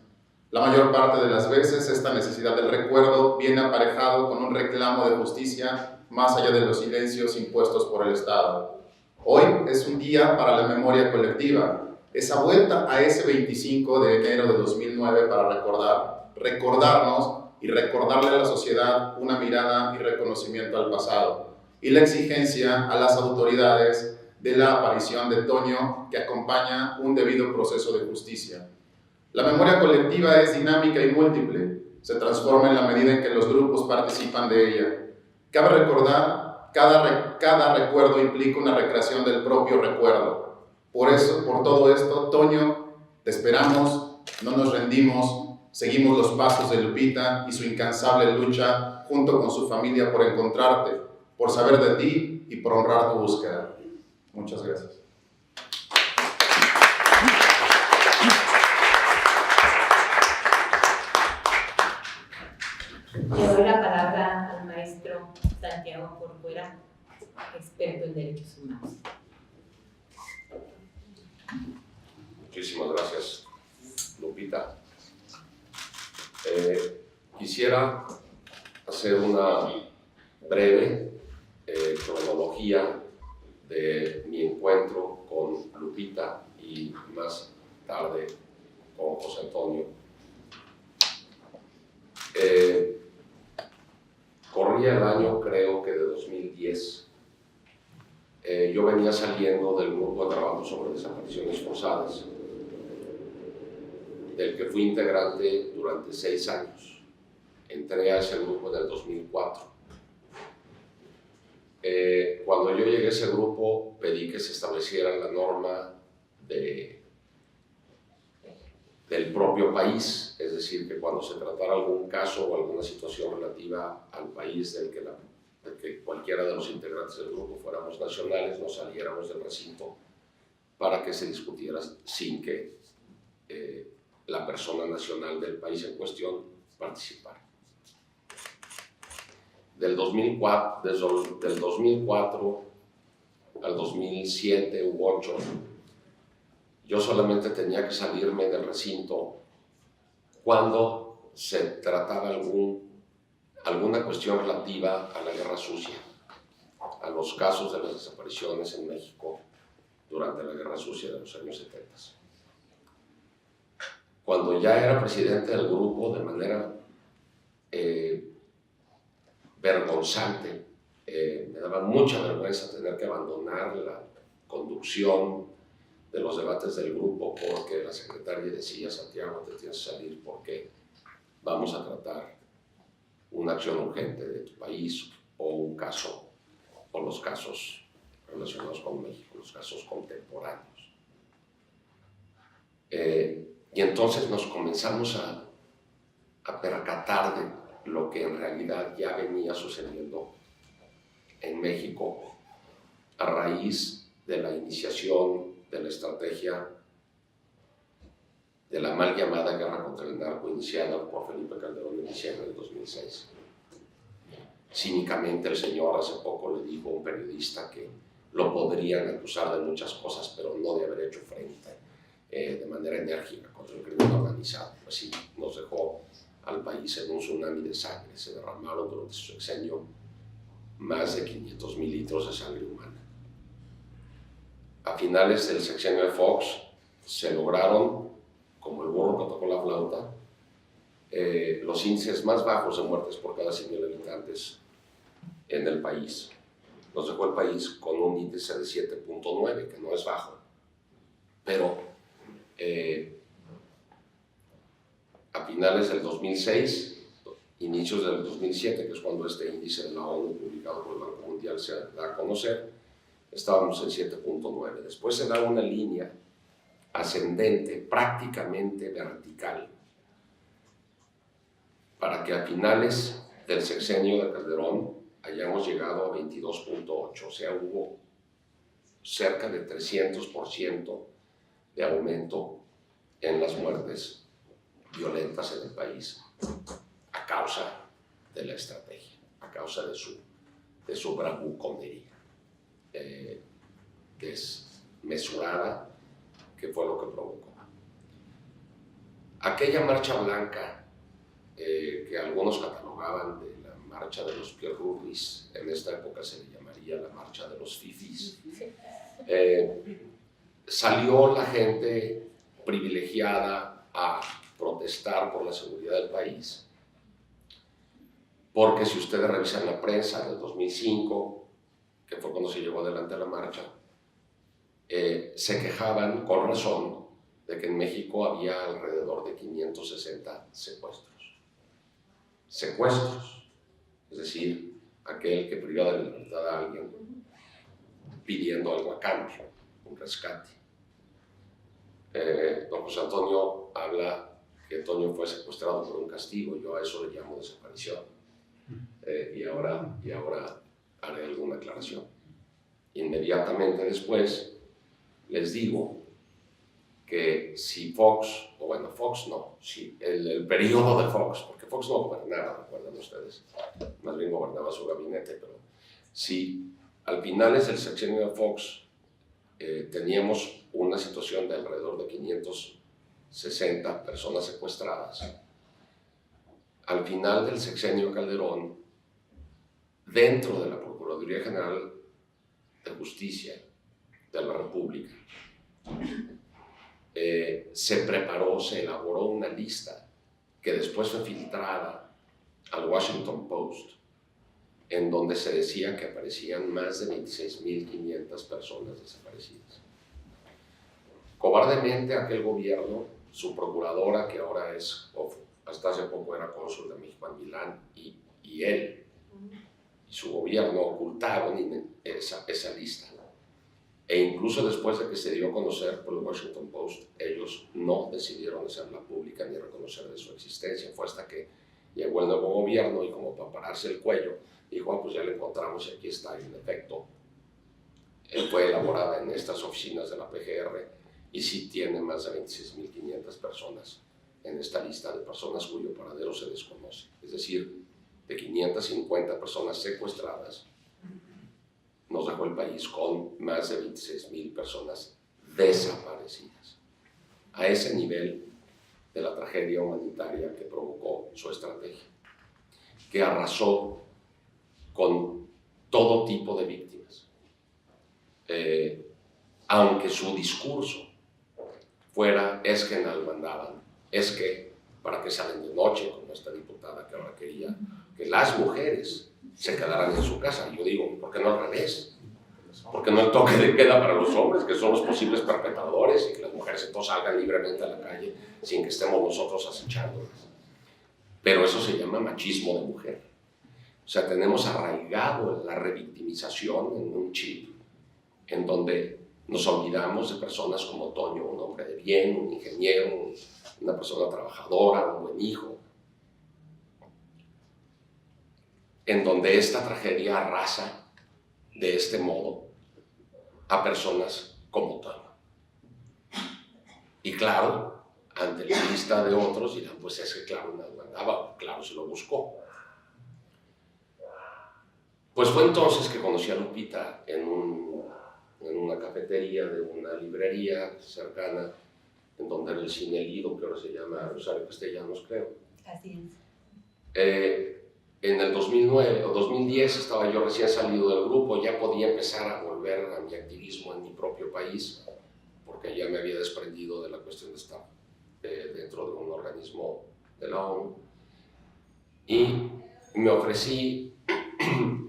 La mayor parte de las veces, esta necesidad del recuerdo viene aparejado con un reclamo de justicia más allá de los silencios impuestos por el Estado. Hoy es un día para la memoria colectiva, esa vuelta a ese 25 de enero de 2009 para recordarnos y recordarle a la sociedad una mirada y reconocimiento al pasado, y la exigencia a las autoridades de la aparición de Toño que acompaña un debido proceso de justicia. La memoria colectiva es dinámica y múltiple, se transforma en la medida en que los grupos participan de ella. Cabe recordar, cada recuerdo implica una recreación del propio recuerdo. Por todo esto, Toño, te esperamos, no nos rendimos, seguimos los pasos de Lupita y su incansable lucha junto con su familia por encontrarte, por saber de ti y por honrar tu búsqueda. Muchas gracias. Le doy la palabra al maestro Santiago Corcuera, experto en derechos humanos. Muchísimas gracias, Lupita. Quisiera hacer una breve cronología de mi encuentro con Lupita y más tarde con José Antonio. Corría el año, creo que de 2010. Yo venía saliendo del grupo de trabajo sobre desapariciones forzadas, del que fui integrante durante 6 años. Entré a ese grupo en el 2004. Cuando yo llegué a ese grupo, pedí que se estableciera la norma del propio país, es decir, que cuando se tratara algún caso o alguna situación relativa al país del que cualquiera de los integrantes del grupo fuéramos nacionales, no saliéramos del recinto para que se discutiera sin que la persona nacional del país en cuestión participara. Del 2004 al 2007 u 2008, yo solamente tenía que salirme del recinto cuando se trataba alguna cuestión relativa a la Guerra Sucia, a los casos de las desapariciones en México durante la Guerra Sucia de los años 70. Cuando ya era presidente del grupo, de manera vergonzante, me daba mucha vergüenza tener que abandonar la conducción de los debates del grupo porque la secretaria decía, Santiago, te tienes que salir porque vamos a tratar una acción urgente de tu país o un caso, o los casos relacionados con México, los casos contemporáneos. Y entonces nos comenzamos a percatar de lo que en realidad ya venía sucediendo en México a raíz de la iniciación de la estrategia de la mal llamada guerra contra el narco iniciada por Felipe Calderón en diciembre del 2006. Cínicamente el señor hace poco le dijo a un periodista que lo podrían acusar de muchas cosas, pero no de haber hecho frente de manera enérgica contra el crimen organizado. Así nos dejó al país en un tsunami de sangre. Se derramaron durante su sexenio más de 500,000 litros de sangre humana. A finales del sexenio de Fox se lograron, como el burro que tocó la flauta, los índices más bajos de muertes por cada 100,000 habitantes en el país. Nos dejó el país con un índice de 7.9, que no es bajo, pero a finales del 2006, inicios del 2007, que es cuando este índice de la ONU publicado por el Banco Mundial se da a conocer, estábamos en 7.9. Después se da una línea ascendente, prácticamente vertical, para que a finales del sexenio de Calderón hayamos llegado a 22.8, o sea, hubo cerca de 300% de aumento en las muertes violentas en el país a causa de la estrategia, a causa de su bravuconería desmesurada, que fue lo que provocó. Aquella marcha blanca que algunos catalogaban de la marcha de los pierrurris, en esta época se le llamaría la marcha de los fifís, salió la gente privilegiada a protestar por la seguridad del país, porque si ustedes revisan la prensa del 2005, que fue cuando se llevó adelante la marcha, se quejaban con razón de que en México había alrededor de 560 secuestros. Secuestros, es decir, aquel que priva de libertad a alguien pidiendo algo a cambio, un rescate. Don José Antonio habla que Toño fue secuestrado por un castigo, yo a eso le llamo desaparición. Y ahora haré alguna aclaración. Inmediatamente después les digo que si Fox, o bueno, Fox no, si el periodo de Fox, porque Fox no gobernaba, recuerdan ustedes, más bien gobernaba su gabinete, pero si al finales del sexenio de Fox teníamos una situación de alrededor de 560 personas secuestradas, al final del sexenio Calderón, dentro de la Procuraduría General de Justicia de la República, se elaboró una lista que después fue filtrada al Washington Post, en donde se decía que aparecían más de 26.500 personas desaparecidas. Cobardemente aquel gobierno, su procuradora, que ahora es, hasta hace poco era cónsul de México en Milán, y él y su gobierno ocultaron esa lista. E incluso después de que se dio a conocer por el Washington Post, ellos no decidieron hacerla pública ni reconocer de su existencia. Fue hasta que llegó el nuevo gobierno y como para pararse el cuello, dijo, pues ya la encontramos y aquí está. Y en efecto, fue elaborada en estas oficinas de la PGR y sí tiene más de 26.500 personas en esta lista de personas cuyo paradero se desconoce. Es decir, de 550 personas secuestradas, nos dejó el país con más de 26.000 personas desaparecidas. A ese nivel de la tragedia humanitaria que provocó su estrategia, que arrasó con todo tipo de víctimas. Aunque su discurso fuera, es que no mandaban, es que para que salen de noche, como esta diputada que ahora quería que las mujeres se quedaran en su casa. Yo digo, ¿por qué no al revés? Porque no el toque de queda para los hombres, que son los posibles perpetradores, y que las mujeres entonces salgan libremente a la calle sin que estemos nosotros acechándolas. Pero eso se llama machismo de mujer. O sea, tenemos arraigado la revictimización en un chip en donde nos olvidamos de personas como Toño, un hombre de bien, un ingeniero, una persona trabajadora, un buen hijo, en donde esta tragedia arrasa de este modo a personas como Toño. Y claro, ante la vista de otros dirán, pues es que claro, no andaba, claro, se lo buscó. Pues fue entonces que conocí a Lupita en una cafetería de una librería cercana, en donde era el Cine Lido, que ahora se llama Rosario Castellanos, creo. Así es. En el 2009 o 2010 estaba yo recién salido del grupo, ya podía empezar a volver a mi activismo en mi propio país, porque ya me había desprendido de la cuestión de estar dentro de un organismo de la ONU. Y me ofrecí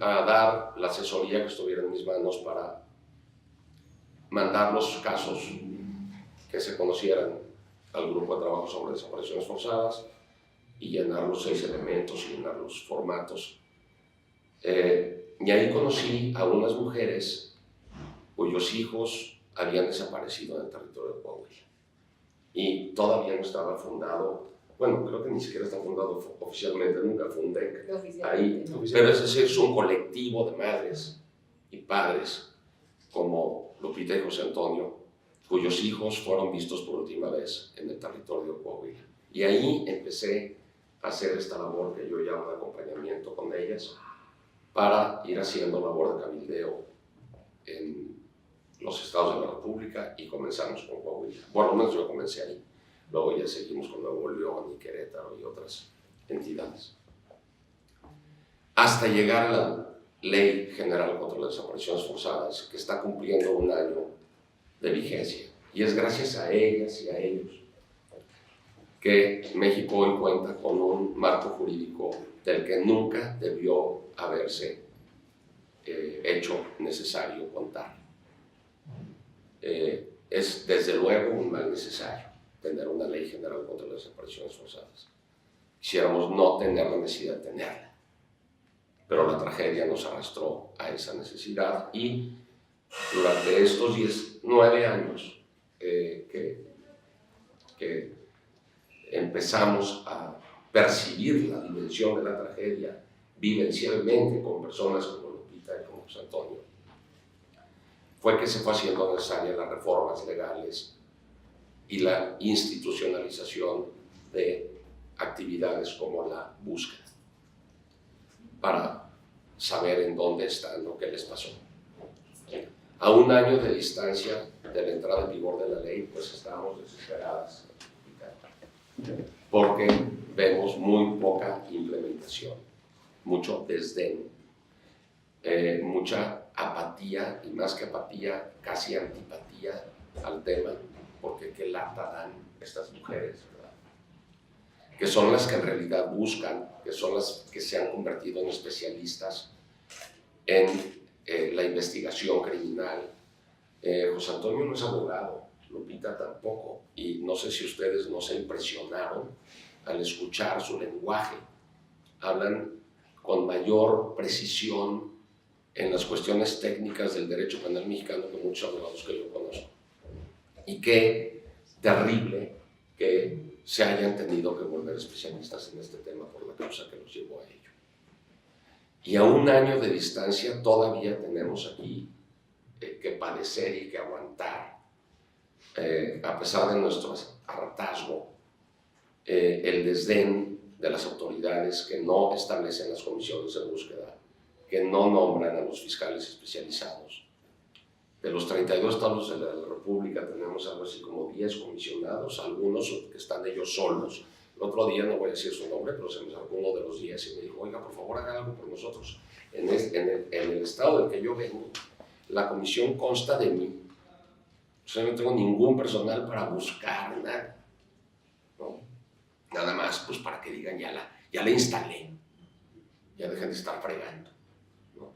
a dar la asesoría que estuviera en mis manos para mandar los casos que se conocieran al grupo de trabajo sobre desapariciones forzadas y llenar los 6 elementos y llenar los formatos. Y ahí conocí a unas mujeres cuyos hijos habían desaparecido en el territorio de Coahuila. Y todavía no estaba fundado, bueno, creo que ni siquiera está fundado oficialmente, nunca fundé ahí, pero es un colectivo de madres y padres como Lupita y José Antonio, cuyos hijos fueron vistos por última vez en el territorio de Coahuila. Y ahí empecé a hacer esta labor que yo llamo de acompañamiento con ellas, para ir haciendo labor de cabildeo en los estados de la República, y comenzamos con Coahuila. Bueno, al menos yo comencé ahí. Luego ya seguimos con Nuevo León y Querétaro y otras entidades. Hasta llegar a la Ley General contra las Desapariciones Forzadas, que está cumpliendo 1 año de vigencia. Y es gracias a ellas y a ellos que México hoy cuenta con un marco jurídico del que nunca debió haberse hecho necesario contar. Es desde luego un mal necesario tener una ley general contra las desapariciones forzadas. Quisiéramos no tener la necesidad de tenerla, pero la tragedia nos arrastró a esa necesidad, y durante estos 9 años que empezamos a percibir la dimensión de la tragedia vivencialmente con personas como Lupita y como José Antonio, fue que se fue haciendo necesaria las reformas legales y la institucionalización de actividades como la búsqueda, para saber en dónde están, lo que les pasó. A 1 año de distancia de la entrada en vigor de la ley, pues estábamos desesperadas, porque vemos muy poca implementación, mucho desdén, mucha apatía, y más que apatía, casi antipatía al tema, porque qué lata dan estas mujeres, ¿verdad? Que son las que en realidad buscan, que son las que se han convertido en especialistas en la investigación criminal. José Antonio no es abogado, Lupita tampoco, y no sé si ustedes no se impresionaron al escuchar su lenguaje. Hablan con mayor precisión en las cuestiones técnicas del derecho penal mexicano que muchos abogados que yo conozco. Y qué terrible que se hayan tenido que volver especialistas en este tema por la causa que los llevó a ello. Y a 1 año de distancia todavía tenemos aquí que padecer y que aguantar, a pesar de nuestro hartazgo, el desdén de las autoridades que no establecen las comisiones de búsqueda, que no nombran a los fiscales especializados. De los 32 estados de la República tenemos algo así como 10 comisionados, algunos que están ellos solos. El otro día, no voy a decir su nombre, pero se me acercó uno de los 10 y me dijo, oiga, por favor, haga algo por nosotros. En el estado del que yo vengo, la comisión consta de mí. O sea, no tengo ningún personal para buscar nada, ¿no? Nada más, pues para que digan, ya la instalé, ya dejen de estar fregando, ¿no?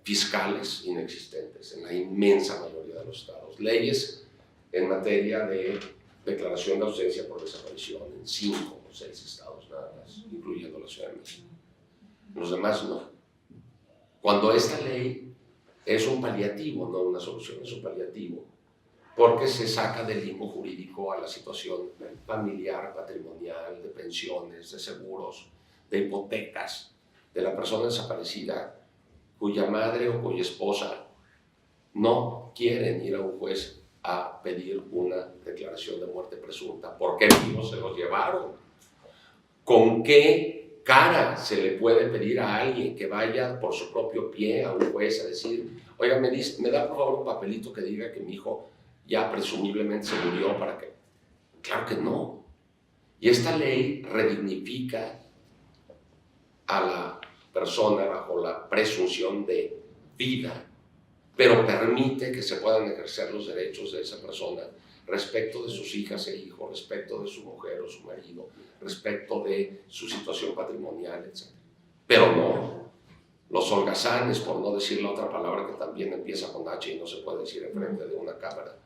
fiscales inexistentes en la inmensa mayoría de los estados. Leyes en materia de declaración de ausencia por desaparición en 5 o 6 estados nada más, incluyendo la Ciudad de México. Los demás no. Cuando esta ley es un paliativo, no una solución, es un paliativo, porque se saca del limbo jurídico a la situación familiar, patrimonial, de pensiones, de seguros, de hipotecas, de la persona desaparecida cuya madre o cuya esposa no quieren ir a un juez a pedir una declaración de muerte presunta. ¿Por qué vivos se los llevaron? ¿Con qué cara se le puede pedir a alguien que vaya por su propio pie a un juez a decir, oiga, me da por favor un papelito que diga que mi hijo ya presumiblemente se murió para que... Claro que no. Y esta ley redignifica a la persona bajo la presunción de vida, pero permite que se puedan ejercer los derechos de esa persona respecto de sus hijas e hijos, respecto de su mujer o su marido, respecto de su situación patrimonial, etc. Pero no, los holgazanes, por no decir la otra palabra que también empieza con H y no se puede decir en frente de una cámara,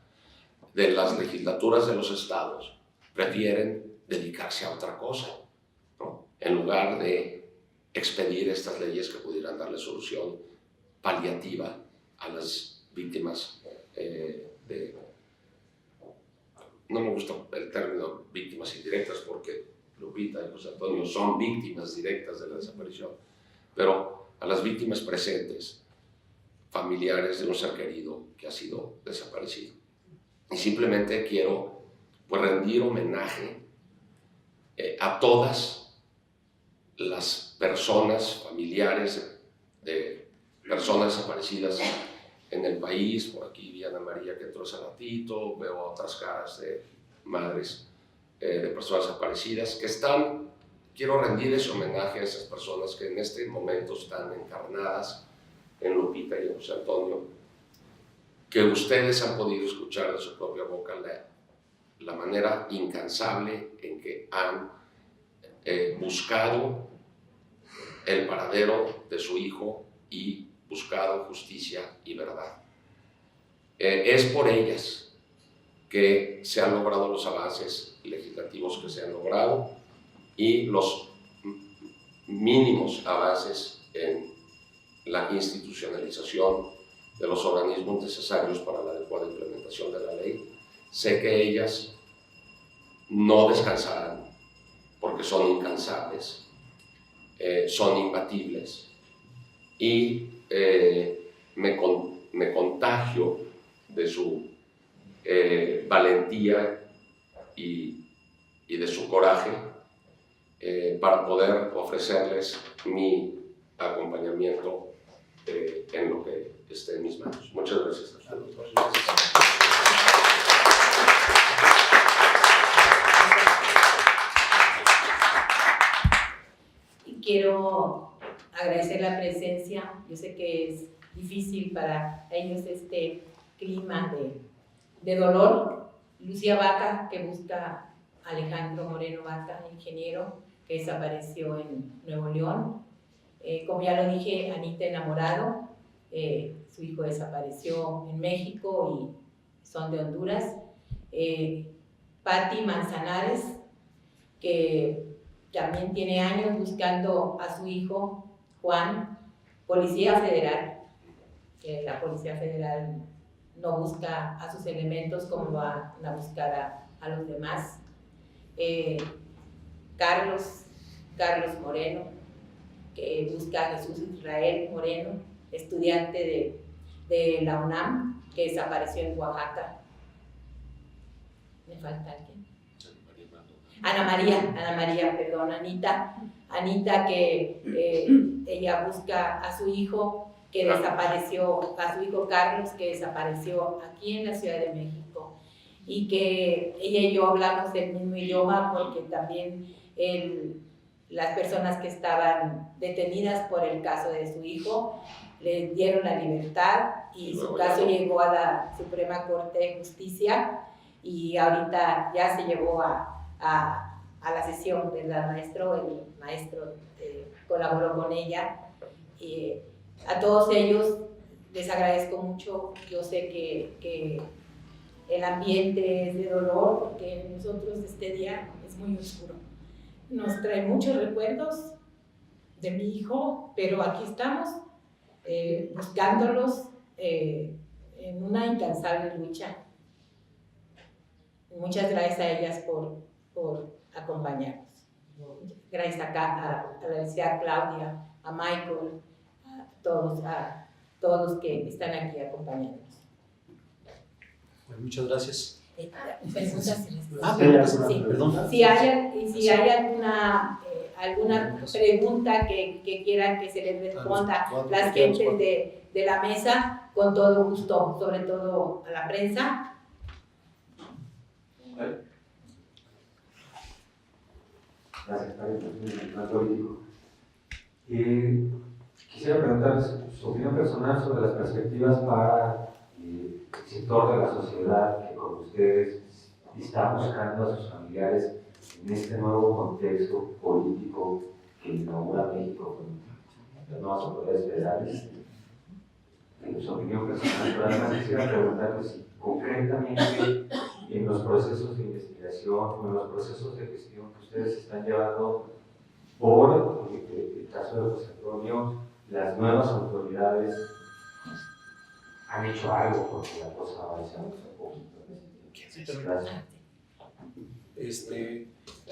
de las legislaturas de los estados, prefieren dedicarse a otra cosa, ¿no? En lugar de expedir estas leyes que pudieran darle solución paliativa a las víctimas no me gusta el término víctimas indirectas porque Lupita y José Antonio son víctimas directas de la desaparición, pero a las víctimas presentes, familiares de un ser querido que ha sido desaparecido. Y simplemente quiero pues, rendir homenaje a todas las personas, familiares de personas desaparecidas en el país. Por aquí vi a Ana María que entró hace ratito, veo a otras caras de madres de personas desaparecidas que están, quiero rendir ese homenaje a esas personas que en este momento están encarnadas en Lupita y en José Antonio, que ustedes han podido escuchar de su propia boca la manera incansable en que han buscado el paradero de su hijo y buscado justicia y verdad. Es por ellas que se han logrado los avances legislativos que se han logrado y los mínimos avances en la institucionalización de los organismos necesarios para la adecuada implementación de la ley. Sé que ellas no descansarán porque son incansables, son imbatibles y me contagio de su valentía y de su coraje para poder ofrecerles mi acompañamiento en lo que esté en mis manos. Muchas gracias a todos. Y quiero agradecer la presencia. Yo sé que es difícil para ellos este clima de dolor. Lucía Vaca, que busca a Alejandro Moreno Vaca, ingeniero, que desapareció en Nuevo León. Como ya lo dije, Anita Enamorado, su hijo desapareció en México y son de Honduras. Patti Manzanares, que también tiene años buscando a su hijo Juan. Policía Federal, que la Policía Federal no busca a sus elementos como van a buscar a los demás. Carlos Moreno, que busca a Jesús Israel Moreno, estudiante de la UNAM, que desapareció en Oaxaca. ¿Me falta alguien? Ana María, perdón, Anita, que ella busca a su hijo que desapareció, a su hijo Carlos, que desapareció aquí en la Ciudad de México, y que ella y yo hablamos el mismo idioma porque también las personas que estaban detenidas por el caso de su hijo le dieron la libertad y su caso llegó a la Suprema Corte de Justicia y ahorita ya se llevó a la sesión, ¿verdad, maestro? El maestro colaboró con ella A todos ellos les agradezco mucho. Yo sé que el ambiente es de dolor porque nosotros este día es muy oscuro. Nos trae muchos recuerdos de mi hijo, pero aquí estamos buscándolos en una incansable lucha. Muchas gracias a ellas por acompañarnos. Gracias a la licenciada Claudia, a Michael, a todos los que están aquí acompañándonos. Bueno, muchas gracias. Preguntas. Sí, perdón. Si hay alguna pregunta que quieran que se les responda las gentes de la mesa, con todo gusto, sobre todo a la prensa. Gracias, político. Quisiera preguntarles su opinión personal sobre las perspectivas para el sector de la sociedad que con ustedes está buscando a sus familiares en este nuevo contexto político que inaugura México con las nuevas autoridades federales. En su opinión personal, pero además quisiera preguntarles si concretamente en los procesos de investigación o en los procesos de gestión que ustedes están llevando por el caso de José Antonio, las nuevas autoridades han hecho algo porque la cosa avance un poquito. Gracias.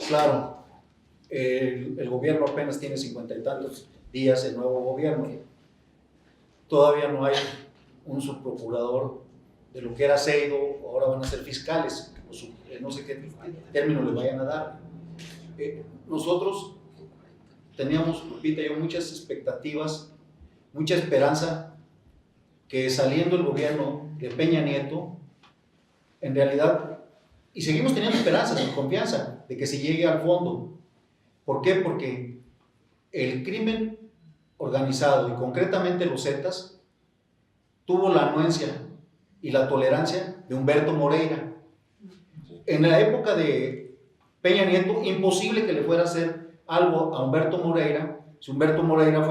Claro, el gobierno apenas tiene 50 y tantos días, el nuevo gobierno. Todavía no hay un subprocurador de lo que era Seido, ahora van a ser fiscales, no sé qué término le vayan a dar. Nosotros teníamos, Lupita y yo, muchas expectativas, mucha esperanza que saliendo el gobierno de Peña Nieto, en realidad, y seguimos teniendo esperanzas y confianza de que se llegue al fondo. ¿Por qué? Porque el crimen organizado, y concretamente los Zetas, tuvo la anuencia y la tolerancia de Humberto Moreira. En la época de Peña Nieto, imposible que le fuera a hacer algo a Humberto Moreira, si Humberto Moreira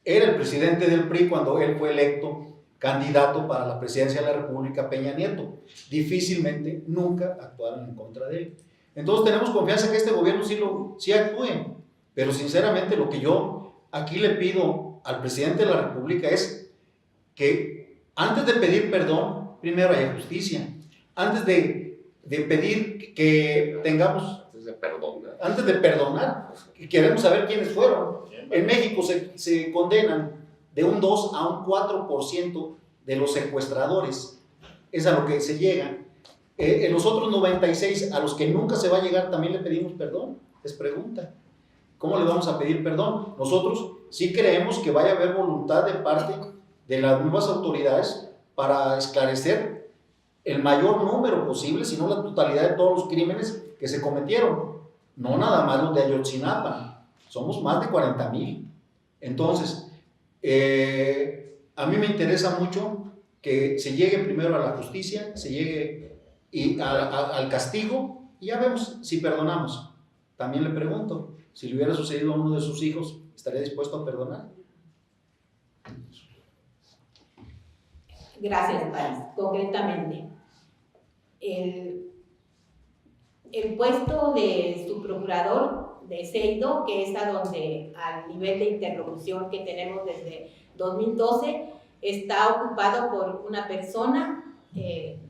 era el presidente del PRI cuando él fue electo candidato para la presidencia de la República, Peña Nieto. Difícilmente, nunca actuaron en contra de él. Entonces tenemos confianza que este gobierno sí actúe, pero sinceramente lo que yo aquí le pido al presidente de la República es que antes de pedir perdón, primero haya justicia. Antes de pedir que tengamos... Antes de perdonar, queremos saber quiénes fueron. En México se condenan de un 2 a un 4% de los secuestradores. Es a lo que se llega. En los otros 96 a los que nunca se va a llegar también le pedimos perdón. Les pregunta, ¿cómo le vamos a pedir perdón? Nosotros sí creemos que vaya a haber voluntad de parte de las nuevas autoridades para esclarecer el mayor número posible, si no la totalidad de todos los crímenes que se cometieron. No nada más los de Ayotzinapa, somos más de 40,000. Entonces, a mí me interesa mucho que se llegue primero a la justicia, se llegue al castigo, y ya vemos si perdonamos. También le pregunto, si le hubiera sucedido a uno de sus hijos, ¿estaría dispuesto a perdonar? Gracias, Paris. Concretamente, el puesto de subprocurador de Seido, que es al nivel de interlocución que tenemos desde 2012, está ocupado por una persona,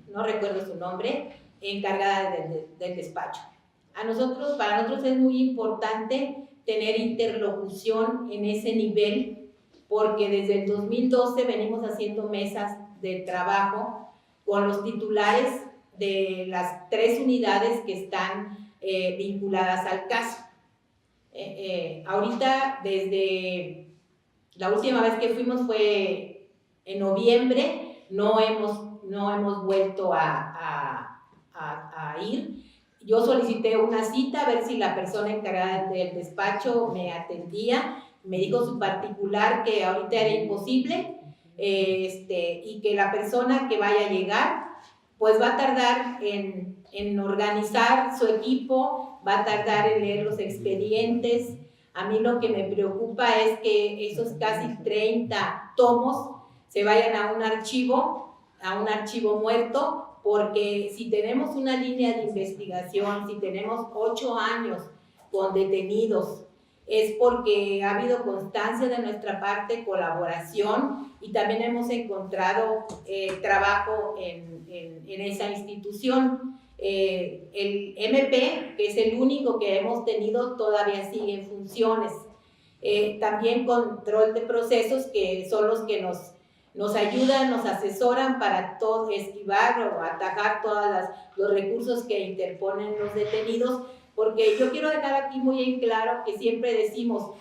no recuerdo su nombre, encargada del despacho. Para nosotros es muy importante tener interlocución en ese nivel, porque desde el 2012 venimos haciendo mesas de trabajo con los titulares de las 3 unidades que están vinculadas al caso. Ahorita, desde la última vez que fuimos fue en noviembre, no hemos vuelto a ir. Yo solicité una cita a ver si la persona encargada del despacho me atendía. Me dijo su particular que ahorita era imposible, y que la persona que vaya a llegar pues va a tardar en organizar su equipo, va a tardar en leer los expedientes. A mí lo que me preocupa es que esos casi 30 tomos se vayan a un archivo muerto, porque si tenemos una línea de investigación, si tenemos 8 años con detenidos, es porque ha habido constancia de nuestra parte, colaboración, y también hemos encontrado trabajo en esa institución. El MP, que es el único que hemos tenido, todavía sigue en funciones. También control de procesos, que son los que nos ayudan, nos asesoran para todo, esquivar o atajar todos los recursos que interponen los detenidos, porque yo quiero dejar aquí muy en claro que siempre decimos,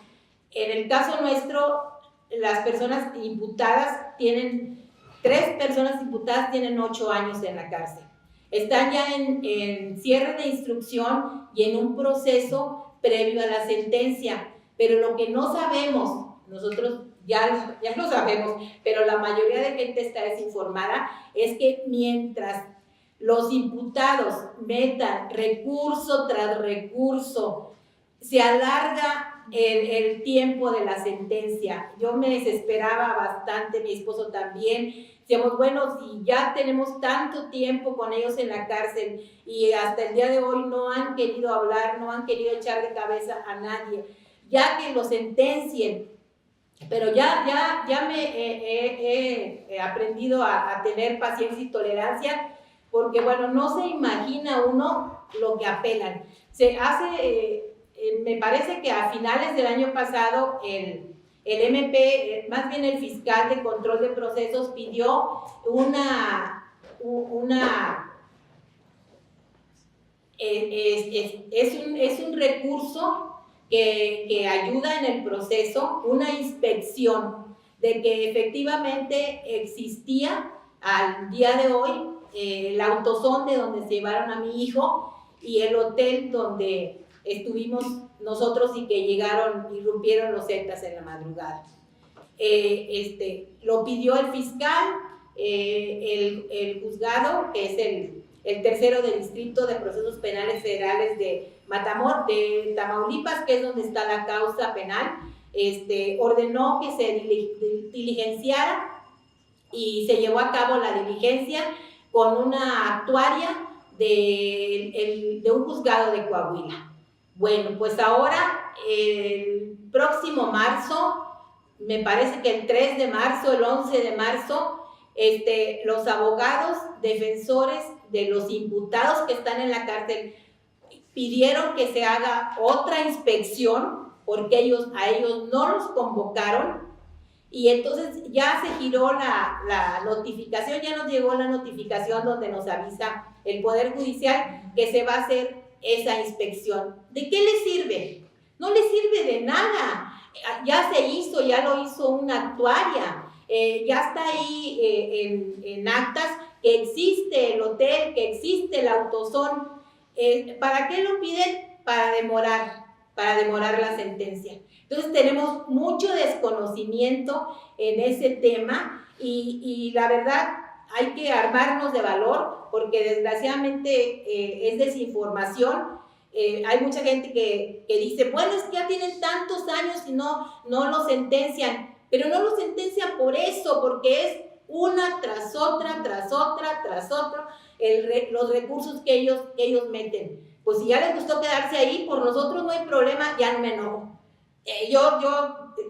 en el caso nuestro, las personas imputadas tienen, 3 personas imputadas tienen 8 años en la cárcel. Están ya en cierre de instrucción y en un proceso previo a la sentencia, pero lo que no sabemos, nosotros ya lo sabemos, pero la mayoría de gente está desinformada, es que mientras los imputados metan recurso tras recurso, se alarga el tiempo de la sentencia. Yo me desesperaba bastante, mi esposo también. Decíamos, bueno, si ya tenemos tanto tiempo con ellos en la cárcel y hasta el día de hoy no han querido hablar, no han querido echar de cabeza a nadie, ya que lo sentencien. Pero ya me he aprendido a tener paciencia y tolerancia, porque bueno, no se imagina uno lo que apelan. Se hace, me parece que a finales del año pasado el MP, más bien el fiscal de control de procesos, pidió es un recurso que ayuda en el proceso, una inspección de que efectivamente existía al día de hoy el autosonde donde se llevaron a mi hijo y el hotel donde estuvimos nosotros y que irrumpieron los Zetas en la madrugada. Lo pidió el fiscal, el juzgado, que es el tercero del Distrito de Procesos Penales Federales de Matamoros, de Tamaulipas, que es donde está la causa penal, ordenó que se diligenciara y se llevó a cabo la diligencia con una actuaria de un juzgado de Coahuila. Bueno, pues ahora, el próximo marzo, me parece que el 3 de marzo, el 11 de marzo, los abogados defensores de los imputados que están en la cárcel pidieron que se haga otra inspección porque a ellos no los convocaron, y entonces ya se giró la notificación, ya nos llegó la notificación donde nos avisa el Poder Judicial que se va a hacer esa inspección. ¿De qué le sirve? No le sirve de nada. Ya se hizo, ya lo hizo una actuaria, ya está ahí en actas que existe el hotel, que existe el autosón. ¿Para qué lo piden? Para demorar la sentencia. Entonces tenemos mucho desconocimiento en ese tema y la verdad hay que armarnos de valor porque desgraciadamente es desinformación. Hay mucha gente que dice, bueno, es que ya tienen tantos años y no lo sentencian, pero no lo sentencian por eso, porque es una tras otra, los recursos que ellos meten. Pues si ya les gustó quedarse ahí, por nosotros no hay problema, ya no me enojo. Yo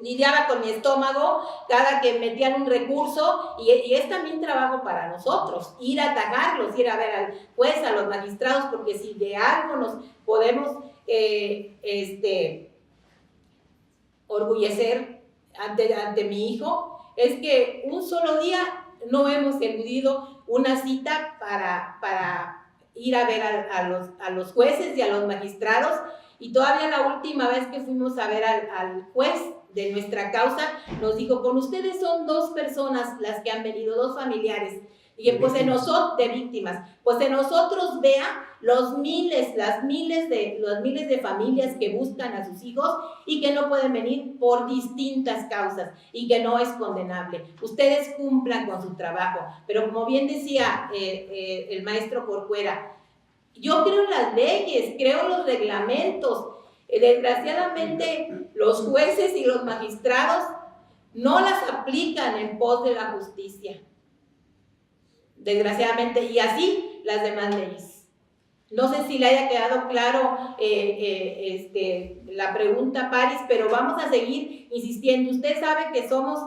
lidiaba con mi estómago cada que metían un recurso y es también trabajo para nosotros, ir a atajarlos, ir a ver al juez, a los magistrados, porque si de algo nos podemos orgullecer ante mi hijo, es que un solo día no hemos eludido una cita para ir a ver a los jueces y a los magistrados. Y todavía la última vez que fuimos a ver al juez de nuestra causa, nos dijo, con ustedes son 2 personas las que han venido, 2 familiares. Y pues en nosotros, de víctimas, pues en nosotros vea las miles de familias que buscan a sus hijos y que no pueden venir por distintas causas y que no es condenable. Ustedes cumplan con su trabajo. Pero como bien decía el maestro Corcuera, yo creo en las leyes, creo en los reglamentos. Desgraciadamente, los jueces y los magistrados no las aplican en pos de la justicia. Desgraciadamente, y así las demás leyes. No sé si le haya quedado claro la pregunta, Paris, pero vamos a seguir insistiendo. Usted sabe que estamos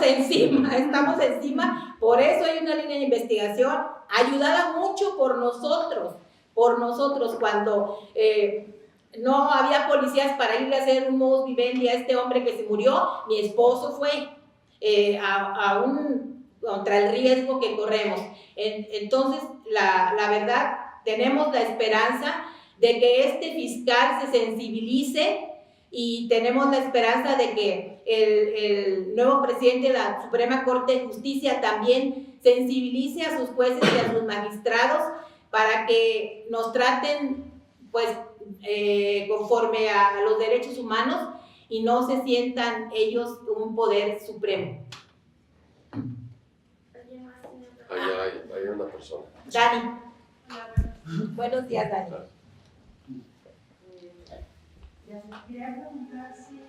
encima, por eso hay una línea de investigación ayudada mucho por nosotros, cuando no había policías para irle a hacer un modus vivendi a este hombre que se murió. Mi esposo fue contra el riesgo que corremos. Entonces, la verdad, tenemos la esperanza de que este fiscal se sensibilice y tenemos la esperanza de que el nuevo presidente de la Suprema Corte de Justicia también sensibilice a sus jueces y a sus magistrados para que nos traten pues conforme a los derechos humanos y no se sientan ellos un poder supremo. Hay una persona. Dani. Buenos días, Dani. Quería preguntar si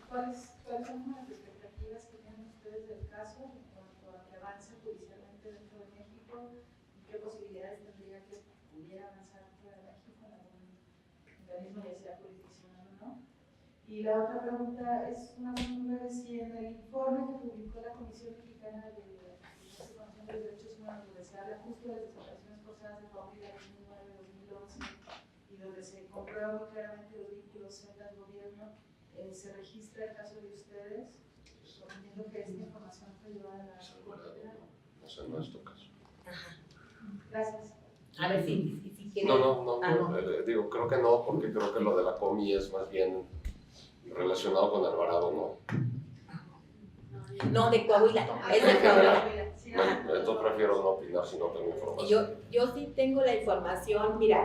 cuáles son las expectativas que tienen ustedes del caso en cuanto a que avance judicialmente dentro de México y qué posibilidades tendría que pudiera avanzar fuera de México en algún mecanismo, ya sea jurisdiccional o no. Y la otra pregunta es una muy breve: si en el informe que publicó la Comisión Mexicana de Conservación de los Derechos Humanos, donde se habla justo de las desapariciones forzadas de Coahuila en 2009-2011 y donde se comprueba muy claramente los vínculos celdas-gobierno, se registra el caso de ustedes, entiendo que esta información fue llevada a la Corte. No sé, no es tu caso. Gracias. A ver si quiere. No, digo, creo que no, porque creo que lo de la comi es más bien relacionado con Alvarado, ¿no? No, de Coahuila. Es de En Coahuila. general. Entonces prefiero no opinar si no tengo información. Yo sí tengo la información. Mira,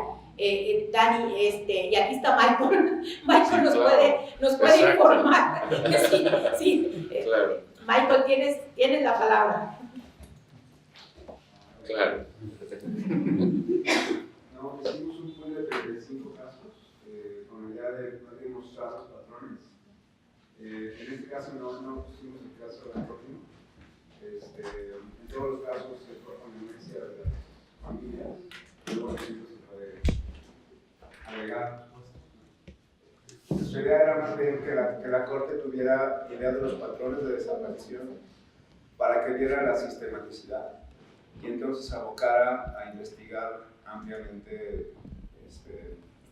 Dani, y aquí está Michael. Michael nos puede Exacto. informar. Sí. Claro. Michael, tienes la palabra. Claro. No, hicimos un pool de 35 casos con la idea de no demostrar los patrones. En este caso no pusimos el caso de la próxima. En todos los casos por conveniencia de las familias, luego se puede agregar. Nuestra idea era más bien que la Corte tuviera idea de los patrones de desaparición para que viera la sistematicidad y entonces abocara a investigar ampliamente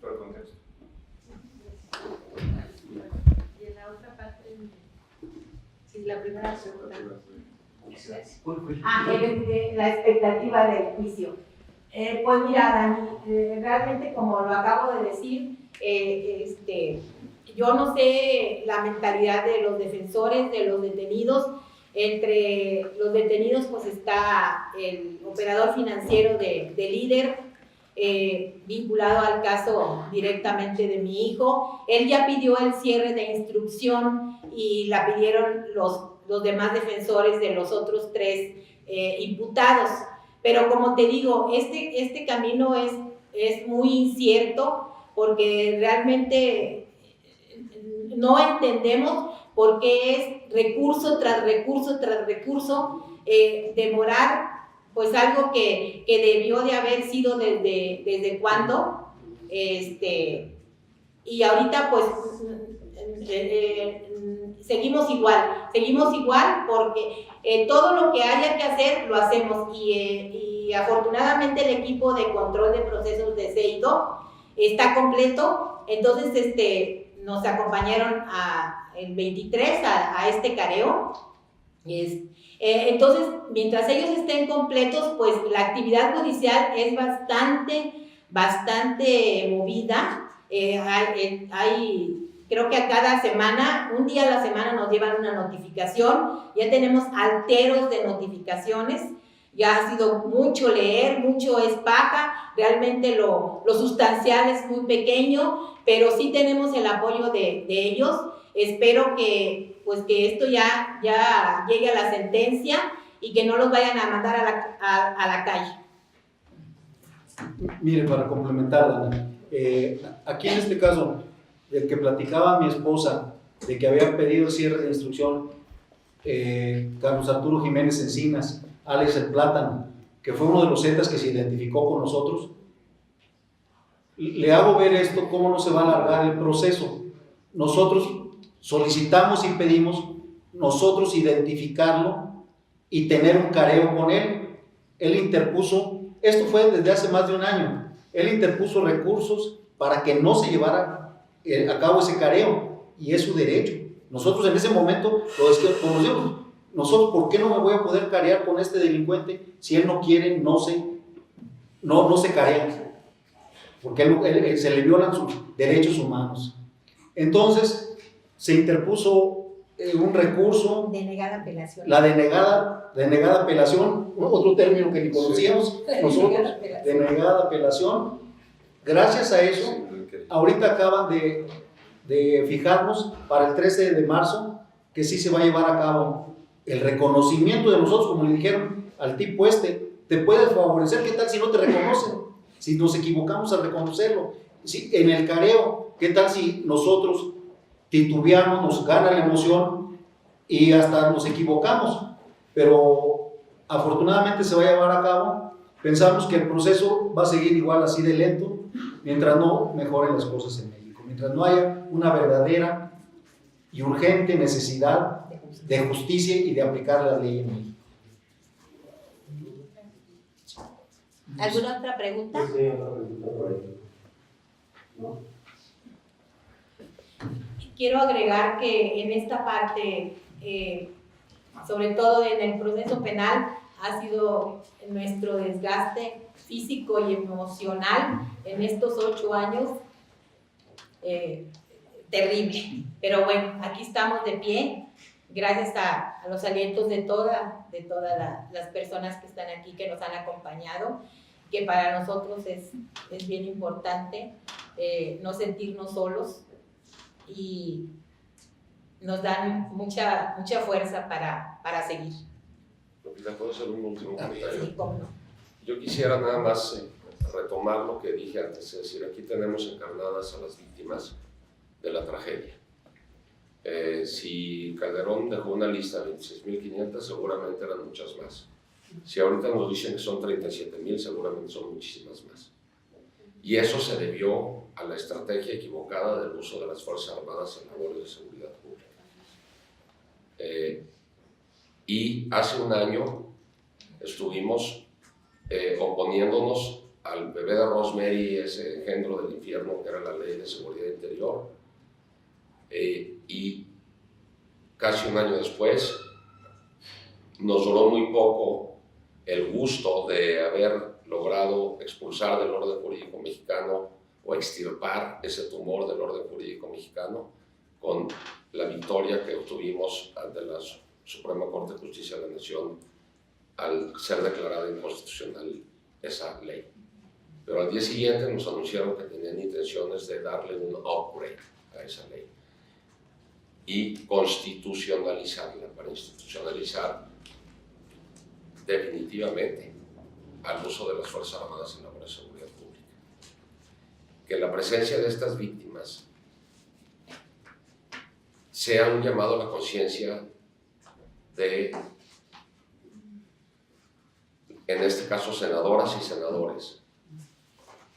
todo el contexto. Y en la otra parte, Sí, la primera pregunta. ¿Cuál La expectativa del juicio. Pues mira, Dani, realmente como lo acabo de decir, yo no sé la mentalidad de los defensores, de los detenidos. Entre los detenidos pues está el operador financiero de Líder, vinculado al caso directamente de mi hijo. Él ya pidió el cierre de instrucción y la pidieron los demás defensores de los otros 3 imputados. Pero como te digo, este camino es muy incierto porque realmente no entendemos por qué es recurso tras recurso tras recurso demorar pues algo que debió de haber sido desde cuándo, y ahorita pues seguimos igual porque todo lo que haya que hacer lo hacemos y afortunadamente el equipo de control de procesos de CEIDO está completo. Entonces nos acompañaron el 23 a este careo. Entonces, mientras ellos estén completos, pues la actividad judicial es bastante movida. Creo que a cada semana, un día a la semana nos llevan una notificación. Ya tenemos alteros de notificaciones. Ya ha sido mucho leer, mucho es paja. Realmente lo sustancial es muy pequeño, pero sí tenemos el apoyo de ellos. Espero que esto ya llegue a la sentencia y que no los vayan a mandar a la calle. Mire, para complementar, Dani, Aquí en este caso, del que platicaba mi esposa, de que había pedido el cierre de instrucción, Carlos Arturo Jiménez Encinas, Alex el Plátano, que fue uno de los Zetas que se identificó con nosotros, le hago ver esto, cómo no se va a alargar el proceso. Nosotros solicitamos y pedimos nosotros identificarlo y tener un careo con él. Él interpuso, esto fue desde hace más de un año, él interpuso recursos para que no se llevara a cabo ese careo, y es su derecho. Nosotros en ese momento lo conocemos. Nosotros, ¿por qué no me voy a poder carear con este delincuente si él no quiere, no se carea? Porque se le violan sus derechos humanos. Entonces, se interpuso un recurso. Denegada apelación. La denegada apelación, otro término que ni conocíamos nosotros, denegada apelación. Gracias a eso, ahorita acaban de fijarnos para el 13 de marzo que sí se va a llevar a cabo el reconocimiento de nosotros, como le dijeron al tipo te puede favorecer. ¿Qué tal si no te reconocen? Si nos equivocamos al reconocerlo. Si en el careo, ¿qué tal si nosotros titubeamos, nos gana la emoción y hasta nos equivocamos? Pero afortunadamente se va a llevar a cabo. Pensamos que el proceso va a seguir igual así de lento mientras no mejoren las cosas en México, mientras no haya una verdadera y urgente necesidad de justicia y de aplicar la ley en México. ¿Alguna otra pregunta? Sí, otra pregunta por ahí. ¿No? Quiero agregar que en esta parte, sobre todo en el proceso penal, ha sido nuestro desgaste físico y emocional en estos 8 años terrible. Pero bueno, aquí estamos de pie, gracias a los alientos de todas las personas que están aquí, que nos han acompañado, que para nosotros es bien importante no sentirnos solos, y nos dan mucha fuerza para seguir. ¿Puedo hacer un último comentario? Sí, cómo no. Yo quisiera nada más retomar lo que dije antes, es decir, aquí tenemos encarnadas a las víctimas de la tragedia. Si Calderón dejó una lista de 26.500, seguramente eran muchas más. Si ahorita nos dicen que son 37.000, seguramente son muchísimas más. Y eso se debió a la estrategia equivocada del uso de las Fuerzas Armadas en labores de seguridad pública. Y hace un año estuvimos oponiéndonos al bebé de Rosemary, ese engendro del infierno que era la Ley de Seguridad Interior, y casi un año después nos duró muy poco el gusto de haber logrado expulsar del orden jurídico mexicano o extirpar ese tumor del orden jurídico mexicano con la victoria que obtuvimos ante la Suprema Corte de Justicia de la Nación al ser declarada inconstitucional esa ley. Pero al día siguiente nos anunciaron que tenían intenciones de darle un upgrade a esa ley y constitucionalizarla, para institucionalizar definitivamente al uso de las Fuerzas Armadas en labores de seguridad pública. Que la presencia de estas víctimas sea un llamado a la conciencia de, en este caso, senadoras y senadores,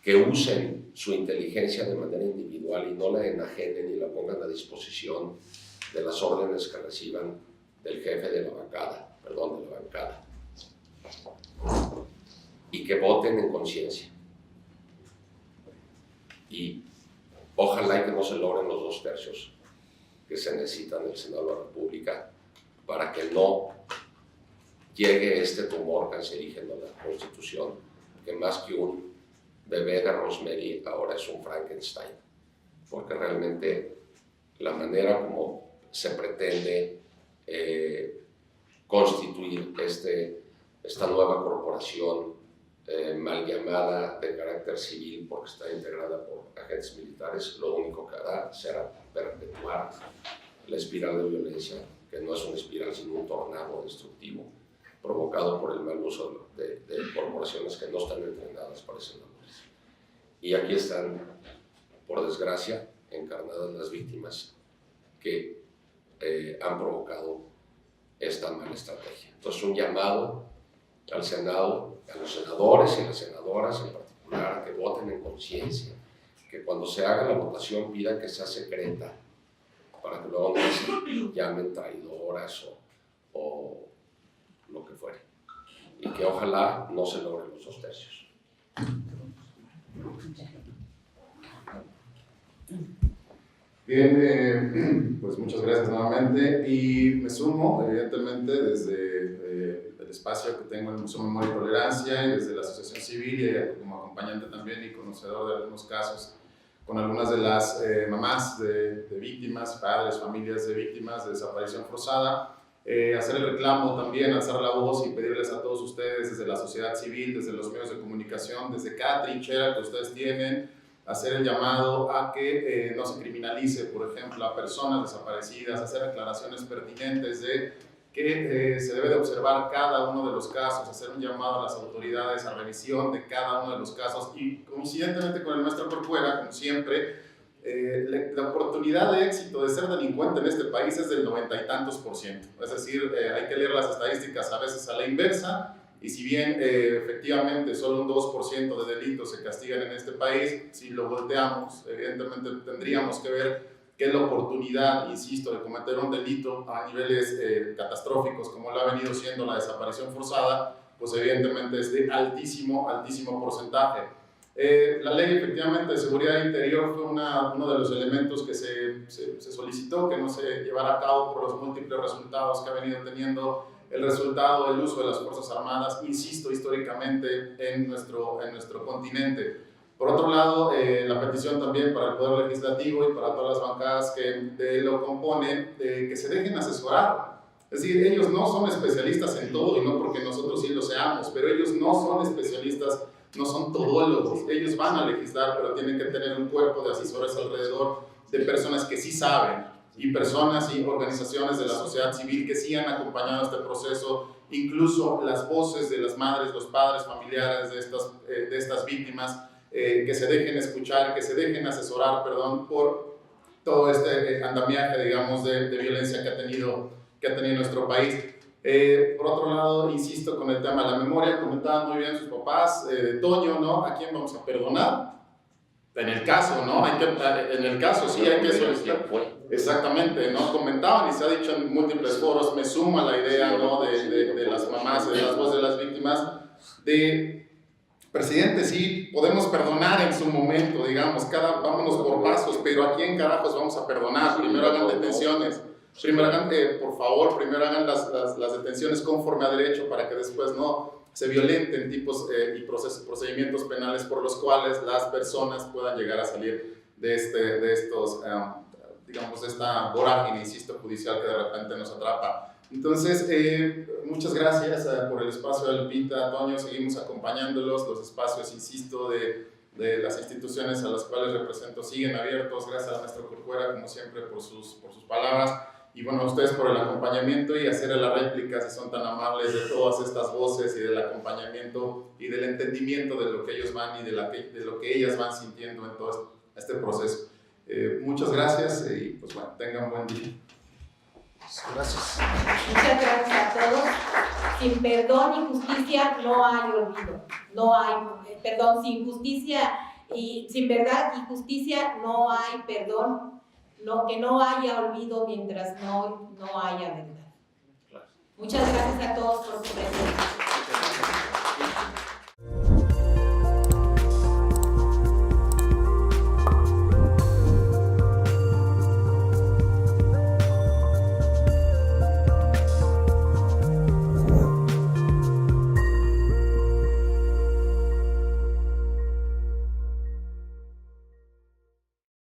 que usen su inteligencia de manera individual y no la enajenen y la pongan a disposición de las órdenes que reciban del jefe de la bancada, y que voten en conciencia. Y ojalá que no se logren los 2 tercios que se necesitan en el Senado de la República para que no llegue este tumor cancerígeno a la Constitución, que más que un bebé de Rosemary ahora es un Frankenstein, porque realmente la manera como se pretende constituir esta nueva corporación mal llamada de carácter civil porque está integrada por agentes militares, lo único que hará será perpetuar la espiral de violencia, que no es una espiral sino un tornado destructivo provocado por el mal uso de corporaciones que no están entrenadas para ese labores. Y aquí están, por desgracia, encarnadas las víctimas que han provocado esta mala estrategia. Entonces, un llamado al Senado, a los senadores y las senadoras en particular, que voten en conciencia, que cuando se haga la votación pidan que sea secreta, para que luego no se llamen traidoras o lo que fuere. Y que ojalá no se logren los 2 tercios. Bien, pues muchas gracias nuevamente y me sumo evidentemente desde el espacio que tengo en Museo Memoria y Tolerancia y desde la Asociación Civil y como acompañante también y conocedor de algunos casos con algunas de las mamás de víctimas, padres, familias de víctimas de desaparición forzada, hacer el reclamo también, alzar la voz y pedirles a todos ustedes desde la sociedad civil, desde los medios de comunicación, desde cada trinchera que ustedes tienen, hacer el llamado a que no se criminalice, por ejemplo, a personas desaparecidas, hacer declaraciones pertinentes de que se debe de observar cada uno de los casos, hacer un llamado a las autoridades a revisión de cada uno de los casos y coincidentemente con el maestro Corcuera, como siempre, la oportunidad de éxito de ser delincuente en este país es del 90 y tantos %. Es decir, hay que leer las estadísticas a veces a la inversa. Y si bien efectivamente solo un 2% de delitos se castigan en este país, si lo volteamos, evidentemente tendríamos que ver que la oportunidad, insisto, de cometer un delito a niveles catastróficos como lo ha venido siendo la desaparición forzada, pues evidentemente es de altísimo porcentaje. La ley efectivamente de seguridad interior fue uno de los elementos que se solicitó que no se llevara a cabo por los múltiples resultados que ha venido teniendo el resultado del uso de las Fuerzas Armadas, insisto, históricamente en nuestro continente. Por otro lado, la petición también para el Poder Legislativo y para todas las bancadas que lo componen, que se dejen asesorar. Es decir, ellos no son especialistas en todo y no porque nosotros sí lo seamos, pero ellos no son especialistas, no son todólogos. Ellos van a legislar, pero tienen que tener un cuerpo de asesores alrededor de personas que sí saben, y personas y organizaciones de la sociedad civil que sí han acompañado este proceso, incluso las voces de las madres, los padres, familiares de estas víctimas, que se dejen escuchar, que se dejen asesorar, por todo este andamiaje, digamos, de violencia que ha tenido nuestro país. Por otro lado, insisto con el tema de la memoria, comentaban muy bien sus papás, de Toño, ¿no? ¿A quién vamos a perdonar? En el caso, ¿no? En el caso sí hay que solicitar. Exactamente, ¿no? Comentaban y se ha dicho en múltiples foros, me suma la idea, ¿no? de las mamás, de las voces de las víctimas, de presidente, sí, podemos perdonar en su momento, digamos, vámonos por pasos, pero ¿a quién carajos vamos a perdonar? Primero hagan detenciones, primero hagan las detenciones conforme a derecho para que después no se violenten tipos y procedimientos penales por los cuales las personas puedan llegar a salir de esta vorágine, insisto, judicial que de repente nos atrapa. Entonces, muchas gracias por el espacio de Lupita, Toño, seguimos acompañándolos, los espacios, insisto, de las instituciones a las cuales represento siguen abiertos, gracias a nuestro Corcuera, como siempre, por sus palabras, y bueno, a ustedes por el acompañamiento y hacer la réplica, si son tan amables, de todas estas voces y del acompañamiento y del entendimiento de lo que ellos van y de lo que ellas van sintiendo en todo este proceso. Muchas gracias y pues bueno, tengan buen día. Gracias. Muchas gracias a todos. Sin perdón y justicia no hay olvido. No hay, perdón, sin justicia y sin verdad y justicia no hay perdón. Que no haya olvido mientras no haya verdad. Muchas gracias a todos por su presencia.